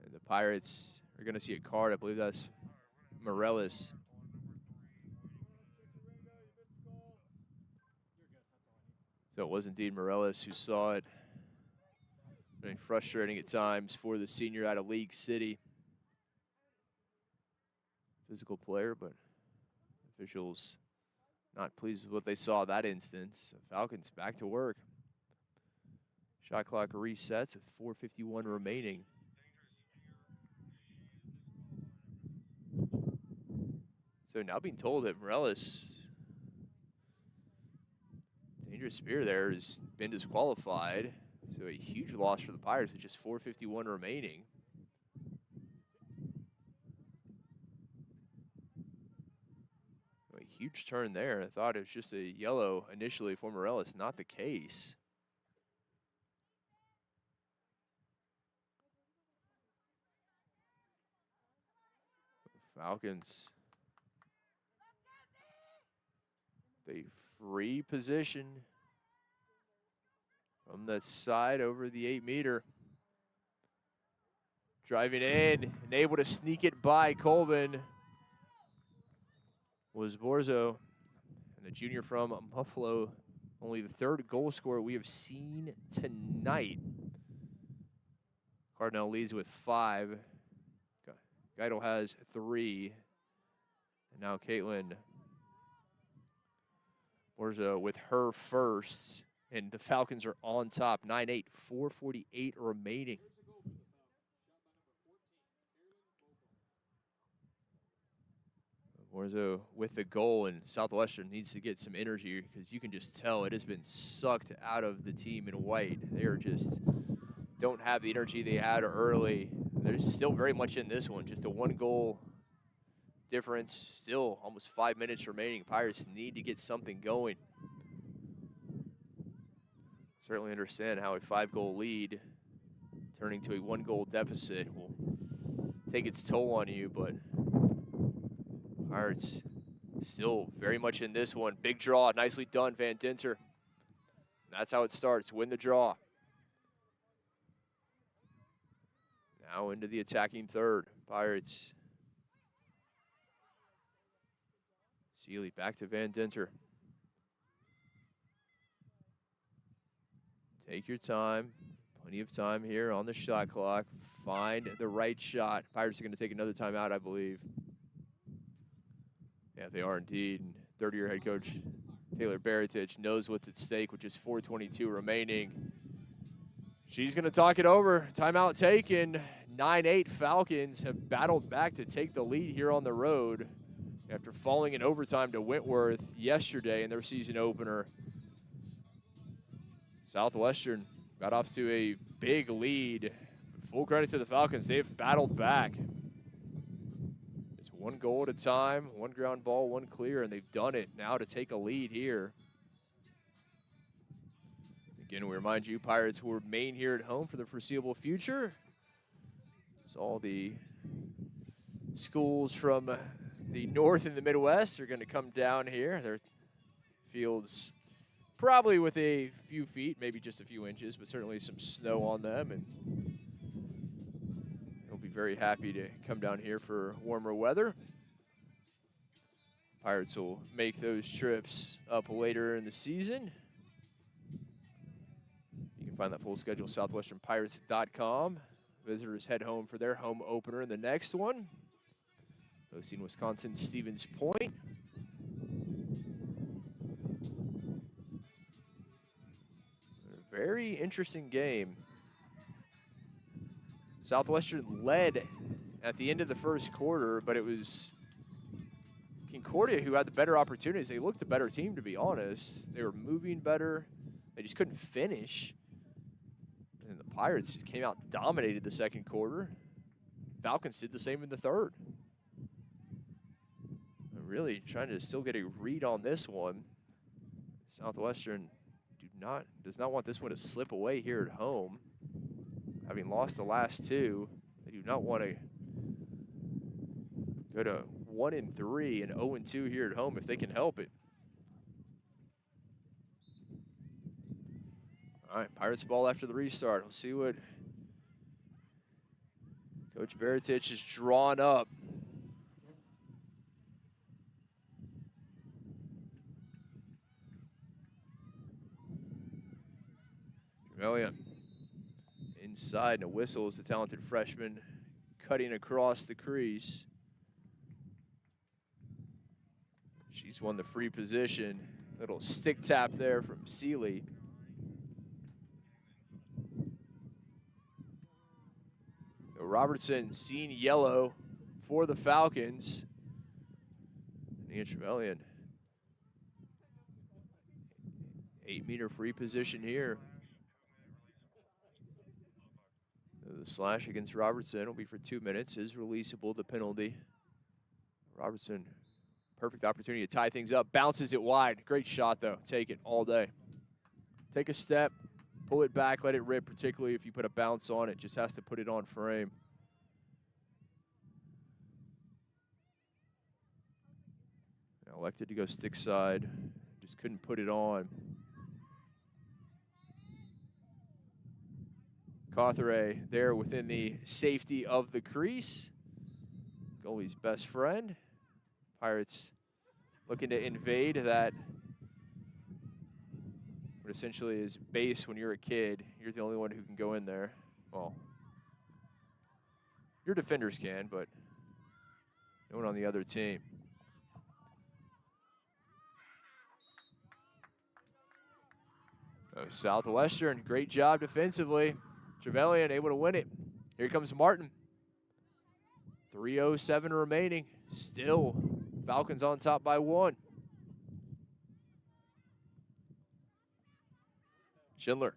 And the Pirates are going to see a card. I believe that's Morellis. So it was indeed Morellis who saw it. Very frustrating at times for the senior out of League City. physical player, but officials not pleased with what they saw that instance. Falcons back to work. Shot clock resets with 4:51 remaining. So now being told that Morales, dangerous spear there, has been disqualified. So a huge loss for the Pirates with just 4:51 remaining. A huge turn there. I thought it was just a yellow initially for Morales. Not the case. Falcons. They free position from that side over the 8-meter. Driving in and able to sneak it by Colvin was Borzo, and the junior from Buffalo, only the third goal scorer we have seen tonight. Cardinal leads with 5. Geidel has 3. And now Caitlin Borzo with her first. And the Falcons are on top, 9-8, 4:48 remaining. Borzo with the goal, and Southwestern needs to get some energy because you can just tell it has been sucked out of the team in white. They are just don't have the energy they had early. They're still very much in this one, just a 1-goal difference, still almost 5 minutes remaining. Pirates need to get something going. Certainly understand how a 5-goal lead turning to a 1-goal deficit will take its toll on you, but Pirates still very much in this one. Big draw, nicely done, Van Dinter. That's how it starts, win the draw. Now into the attacking third, Pirates. Seeley back to Van Dinter. Take your time, plenty of time here on the shot clock. Find the right shot. Pirates are going to take another timeout, I believe. Yeah, they are indeed. 30-year head coach Taylor Baratich knows what's at stake, which is 4:22 remaining. She's going to talk it over. Timeout taken. 9-8 Falcons have battled back to take the lead here on the road after falling in overtime to Wentworth yesterday in their season opener. Southwestern got off to a big lead. Full credit to the Falcons. They've battled back. 1 goal at a time, 1 ground ball, 1 clear, and they've done it now to take a lead here. Again, we remind you, Pirates will remain here at home for the foreseeable future. So all the schools from the North and the Midwest are going to come down here. Their fields probably with a few feet, maybe just a few inches, but certainly some snow on them, and very happy to come down here for warmer weather. Pirates will make those trips up later in the season. You can find that full schedule at southwesternpirates.com. Visitors head home for their home opener in the next one, hosting Wisconsin Stevens Point. A very interesting game. Southwestern led at the end of the first quarter, but it was Concordia who had the better opportunities. They looked the better team, to be honest. They were moving better. They just couldn't finish. And the Pirates came out and dominated the second quarter. Falcons did the same in the third. I'm really trying to still get a read on this one. Southwestern does not want this one to slip away here at home. Having lost the last 2, they do not want to go to 1-3 and 0-2 here at home if they can help it. All right, Pirates ball after the restart. We'll see what Coach Baratich has drawn up. Trevelyan inside, and a whistle is the talented freshman cutting across the crease. She's won the free position. Little stick tap there from Seeley. Robertson seen yellow for the Falcons. Nia Trevelyan. 8-meter free position here. The slash against Robertson will be for 2 minutes. Is releasable, the penalty. Robertson, perfect opportunity to tie things up. Bounces it wide. Great shot, though. Take it all day. Take a step, pull it back, let it rip, particularly if you put a bounce on it. Just has to put it on frame. Now elected to go stick side. Just couldn't put it on. Cawthorey there within the safety of the crease. Goalie's best friend. Pirates looking to invade that. What essentially is base when you're a kid. You're the only one who can go in there. Well, your defenders can, but no one on the other team. Oh, Southwestern, great job defensively. Trevelyan able to win it. Here comes Martin. 3:07 remaining. Still, Falcons on top by 1. Schindler.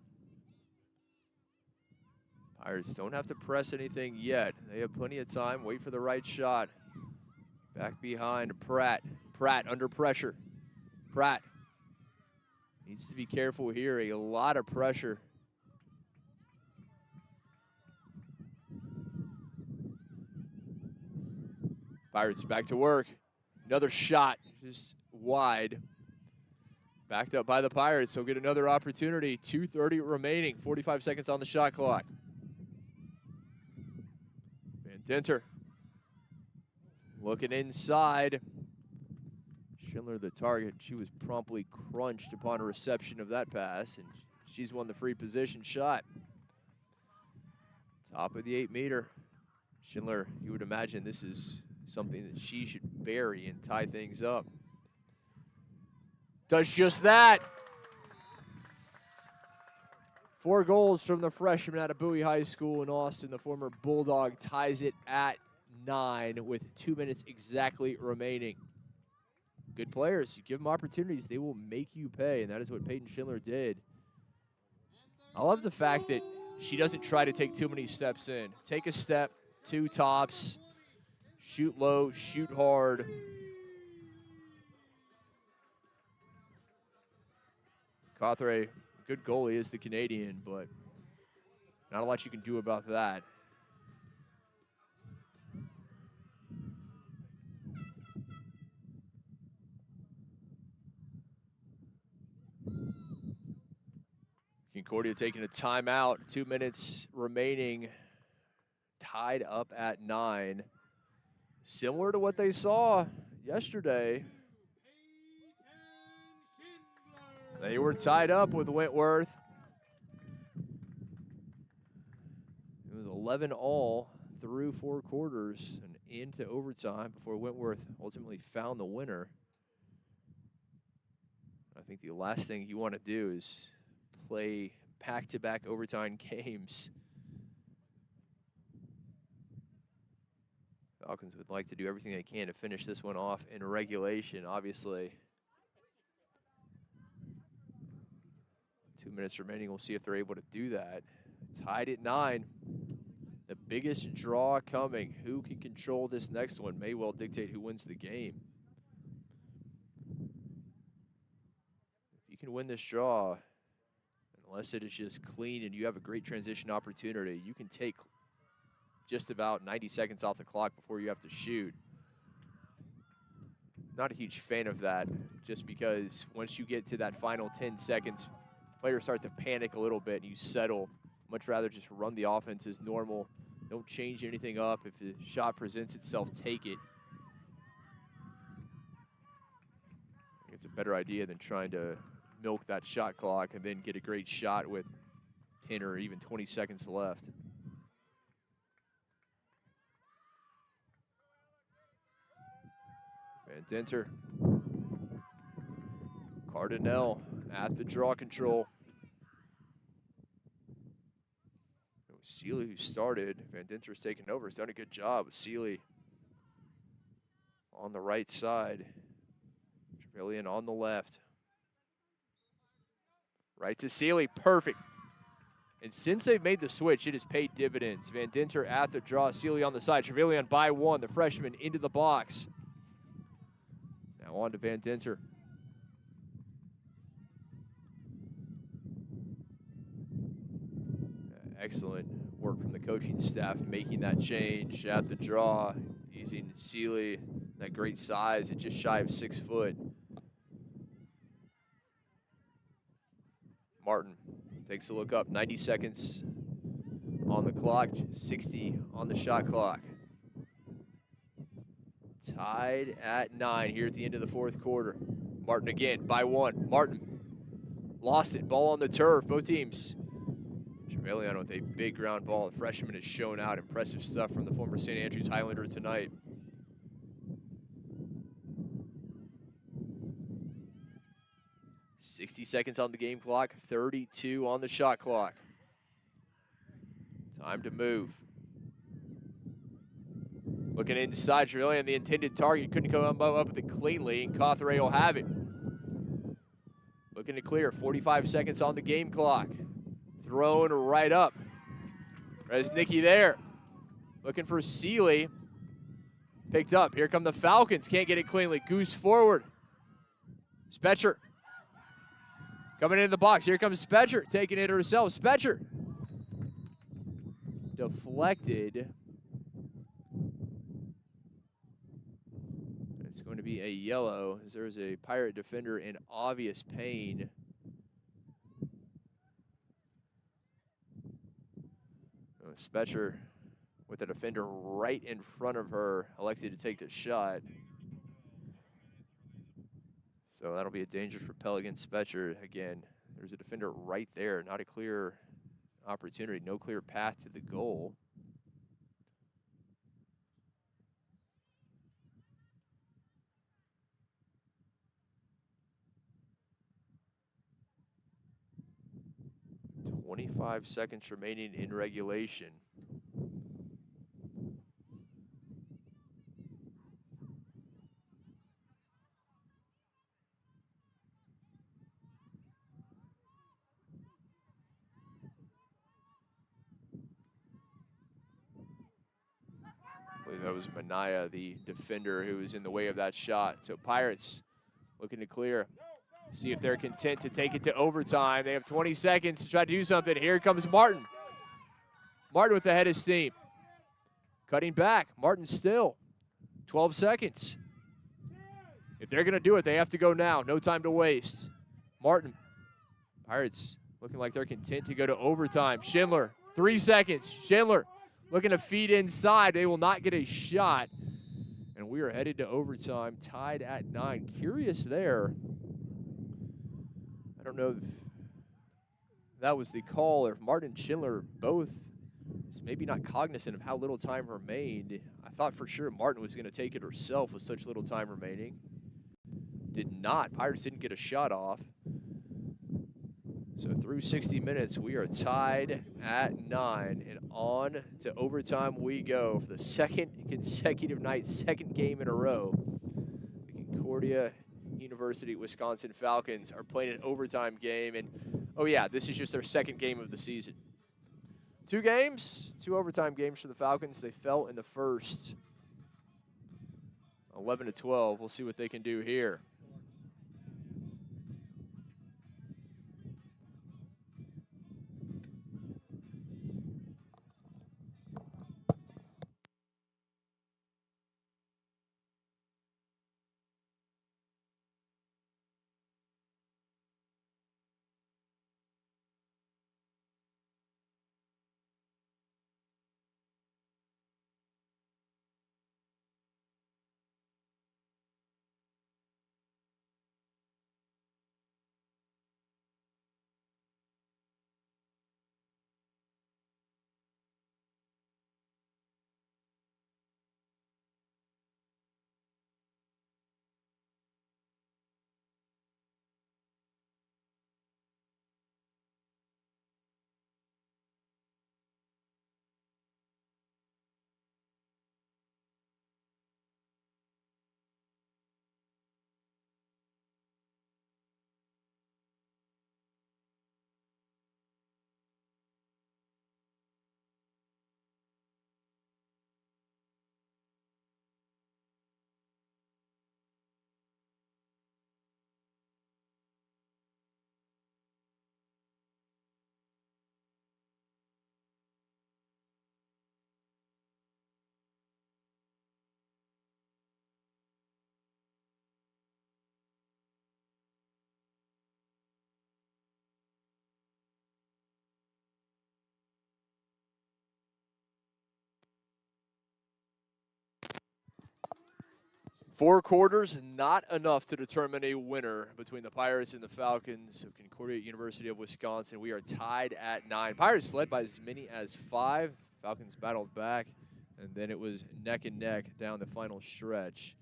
Pirates don't have to press anything yet. They have plenty of time. Wait for the right shot. Back behind Pratt. Pratt under pressure. Pratt needs to be careful here. A lot of pressure. Pirates back to work. Another shot, just wide. Backed up by the Pirates. They'll get another opportunity. 2:30 remaining. 45 seconds on the shot clock. Van Dinter looking inside. Schindler the target. She was promptly crunched upon a reception of that pass, and she's won the free position shot. Top of the 8-meter. Schindler, you would imagine this is something that she should bury and tie things up. Does just that. 4 goals from the freshman out of Bowie High School in Austin. The former Bulldog ties it at 9 with 2 minutes exactly remaining. Good players, you give them opportunities, they will make you pay, and that is what Peyton Schindler did. I love the fact that she doesn't try to take too many steps in. Take a step, 2 tops, shoot low, shoot hard. Cawthorey, good goalie, is the Canadian, but not a lot you can do about that. Concordia taking a timeout. 2 minutes remaining. Tied up at 9. Similar to what they saw yesterday. They were tied up with Wentworth. It was 11-all through 4 quarters and into overtime before Wentworth ultimately found the winner. I think the last thing you want to do is play back-to-back overtime games. Falcons would like to do everything they can to finish this one off in regulation, obviously. 2 minutes remaining. We'll see if they're able to do that. Tied at 9. The biggest draw coming. Who can control this next one may well dictate who wins the game. If you can win this draw, unless it is just clean and you have a great transition opportunity, you can take just about 90 seconds off the clock before you have to shoot. Not a huge fan of that, just because once you get to that final 10 seconds, players start to panic a little bit and you settle. Much rather just run the offense as normal. Don't change anything up. If the shot presents itself, take it. I think it's a better idea than trying to milk that shot clock and then get a great shot with 10 or even 20 seconds left. Van Dinter Cardinal at the draw control. It was Seeley who started. Van Dinter's taken over. He's done a good job with Seeley on the right side. Trevelyan on the left. Right to Seeley, perfect. And since they've made the switch, it has paid dividends. Van Dinter at the draw, Seeley on the side. Trevelyan by one, the freshman into the box. Now on to Van Dinter. Excellent work from the coaching staff making that change at the draw, using Seeley, that great size at just shy of 6 foot. Martin takes a look up, 90 seconds on the clock, 60 on the shot clock. Tied at 9 here at the end of the fourth quarter. Martin again by one. Martin lost it, ball on the turf, both teams. Trevelyan with a big ground ball. The freshman has shown out impressive stuff from the former St. Andrews Highlander tonight. $60 seconds on the game clock, 32 on the shot clock. Time to move. Looking inside, Trevelyan, the intended target, couldn't come up with it cleanly, and Cawthorne will have it. Looking to clear, 45 seconds on the game clock. Thrown right up. Resnicki there. Looking for Seeley. Picked up. Here come the Falcons. Can't get it cleanly. Goose forward. Spetcher. Coming into the box. Here comes Spetcher. Taking it herself. Spetcher. Deflected. It's going to be a yellow as there's a Pirate defender in obvious pain. Spetcher with the defender right in front of her, elected to take the shot. So that'll be a dangerous repel against Spetcher. Again, there's a defender right there, not a clear opportunity, no clear path to the goal. .25 seconds remaining in regulation. I believe that was Manaya, the defender, who was in the way of that shot. So Pirates looking to clear. See if they're content to take it to overtime. They have 20 seconds to try to do something. Here comes Martin. Martin with the head of steam. Cutting back. Martin still. 12 seconds. If they're going to do it, they have to go now. No time to waste. Martin. Pirates looking like they're content to go to overtime. Schindler, 3 seconds. Schindler looking to feed inside. They will not get a shot. And we are headed to overtime, tied at 9. Curious there. I don't know if that was the call or if Martin and Schindler both is maybe not cognizant of how little time remained. I thought for sure Martin was going to take it herself with such little time remaining. Did not. Pirates didn't get a shot off. So through 60 minutes, we are tied at 9, and on to overtime we go for the second consecutive night, second game in a row. The Concordia University Wisconsin Falcons are playing an overtime game, and oh yeah, this is just their second game of the season. 2 games, 2 overtime games for the Falcons. They fell in the first, 11-12. We'll see what they can do here. 4 quarters, not enough to determine a winner between the Pirates and the Falcons of Concordia University of Wisconsin. We are tied at 9. Pirates led by as many as 5. Falcons battled back, and then it was neck and neck down the final stretch.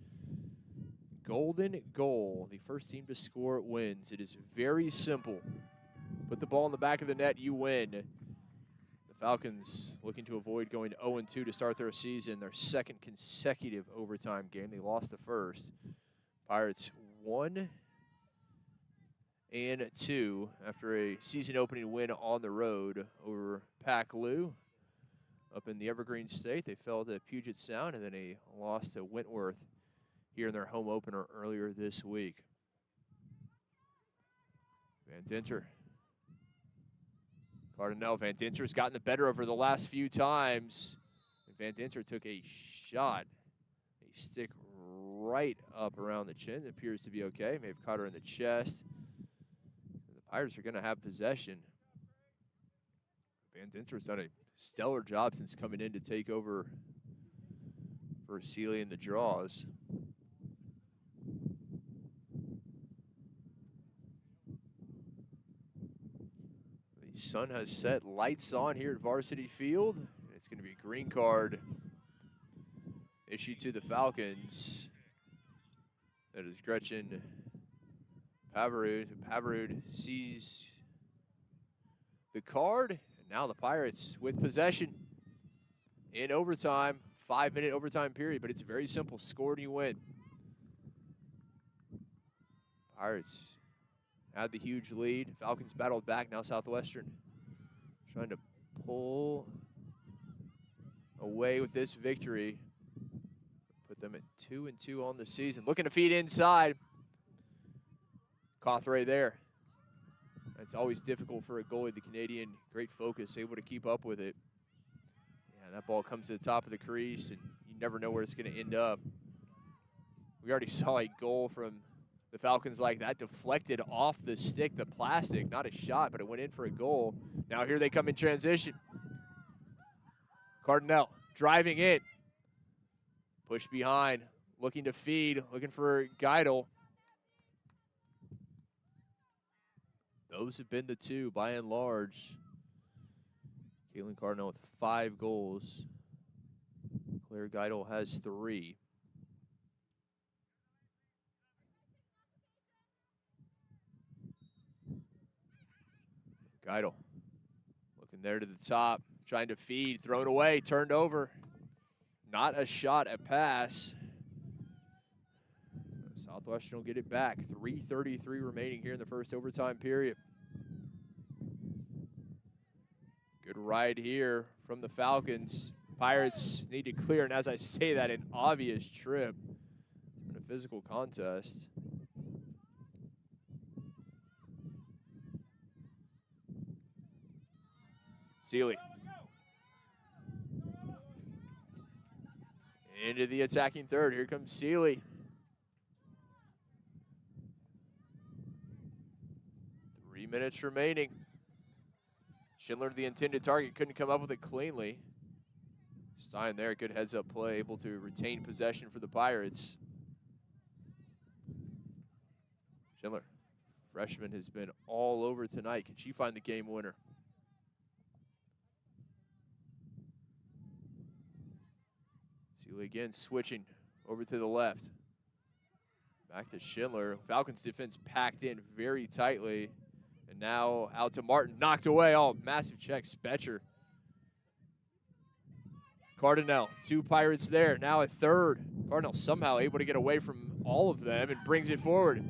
Golden goal. The first team to score wins. It is very simple. Put the ball in the back of the net, you win. The Falcons looking to avoid going 0-2 to start their season, their second consecutive overtime game. They lost the first. Pirates 1-2 after a season-opening win on the road over Pac-Lou up in the Evergreen State. They fell to Puget Sound, and then a loss to Wentworth here in their home opener earlier this week. Van Dinter. Cardinal. Van Dinter's gotten the better over the last few times. And Van Dinter took a shot, a stick right up around the chin. It appears to be okay. May have caught her in the chest. The Pirates are going to have possession. Van Dinter's done a stellar job since coming in to take over for Sealy in the draws. The sun has set, lights on here at Varsity Field. It's going to be a green card issued to the Falcons. That is Gretchen Pavarud. Pavarud sees the card, and now the Pirates with possession in overtime. 5-minute overtime period, but it's very simple. Score and you win. Pirates had the huge lead. Falcons battled back. Now Southwestern trying to pull away with this victory. Put them at 2-2 on the season. Looking to feed inside. Cawthray there. It's always difficult for a goalie. The Canadian, great focus, able to keep up with it. Yeah, that ball comes to the top of the crease, and you never know where it's going to end up. We already saw a goal from the Falcons like that, deflected off the stick, the plastic, not a shot, but it went in for a goal. Now here they come in transition. Cardinal driving in. Push behind, looking to feed, looking for Geidel. Those have been the two by and large. Caitlin Cardinal with 5 goals. Claire Geidel has 3. Geidel looking there to the top, trying to feed, thrown away, turned over. Not a shot, a pass. Southwestern will get it back. 3:33 remaining here in the first overtime period. Good ride here from the Falcons. Pirates need to clear, and as I say that, an obvious trip. It's been a physical contest. Sealy. Into the attacking third. Here comes Sealy. 3 minutes remaining. Schindler, the intended target, couldn't come up with it cleanly. Stein there, good heads-up play, able to retain possession for the Pirates. Schindler, freshman, has been all over tonight. Can she find the game winner? Sealy again switching over to the left. Back to Schindler. Falcons defense packed in very tightly. And now out to Martin, knocked away. Oh, massive check, Spetcher. Cardinal, 2 Pirates there, now a third. Cardinal somehow able to get away from all of them and brings it forward.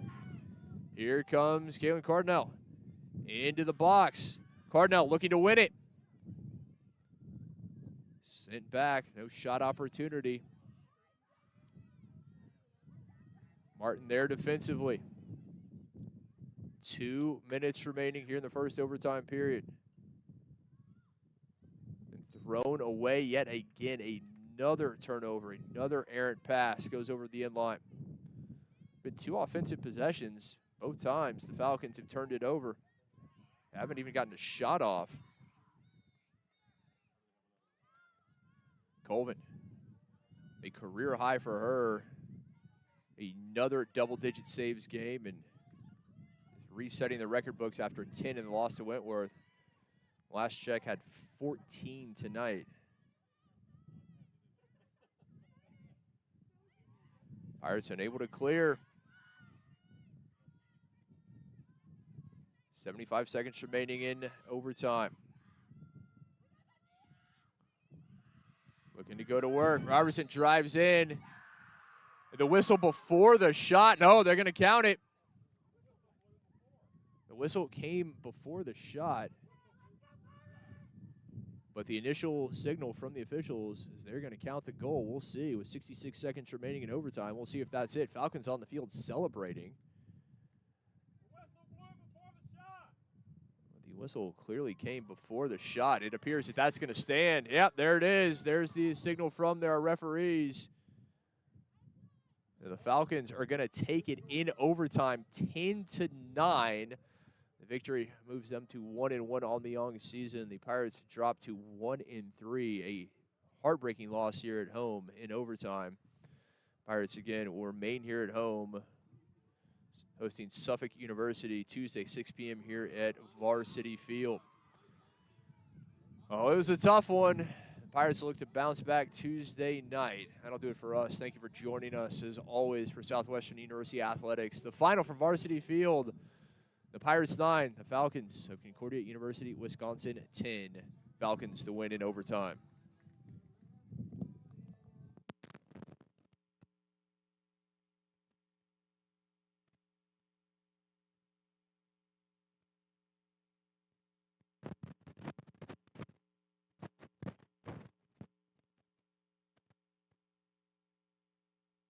Here comes Caitlin Cardinal into the box. Cardinal looking to win it. Sent back, no shot opportunity. Martin there defensively. 2 minutes remaining here in the first overtime period. And thrown away yet again. Another turnover, another errant pass goes over the end line. Been 2 offensive possessions. Both times the Falcons have turned it over. Haven't even gotten a shot off. Colvin, a career high for her. Another double-digit saves game and resetting the record books after 10 in the loss to Wentworth. Last check had 14 tonight. Pirates unable to clear. 75 seconds remaining in overtime. Looking to go to work. Robertson drives in. The whistle before the shot. No, they're going to count it. The whistle came before the shot. But the initial signal from the officials is they're going to count the goal. We'll see. With 66 seconds remaining in overtime, we'll see if that's it. Falcons on the field celebrating. The whistle clearly came before the shot. It appears that that's going to stand. Yep, there it is. There's the signal from their referees. The Falcons are going to take it in overtime, 10-9. The victory moves them to 1-1 on the young season. The Pirates drop to 1-3, a heartbreaking loss here at home in overtime. Pirates again will remain here at home, hosting Suffolk University Tuesday, 6 p.m. here at Varsity Field. Oh, it was a tough one. Pirates look to bounce back Tuesday night. That'll do it for us. Thank you for joining us, as always, for Southwestern University Athletics. The final from Varsity Field, the Pirates 9, the Falcons of Concordia University, Wisconsin 10. Falcons to win in overtime.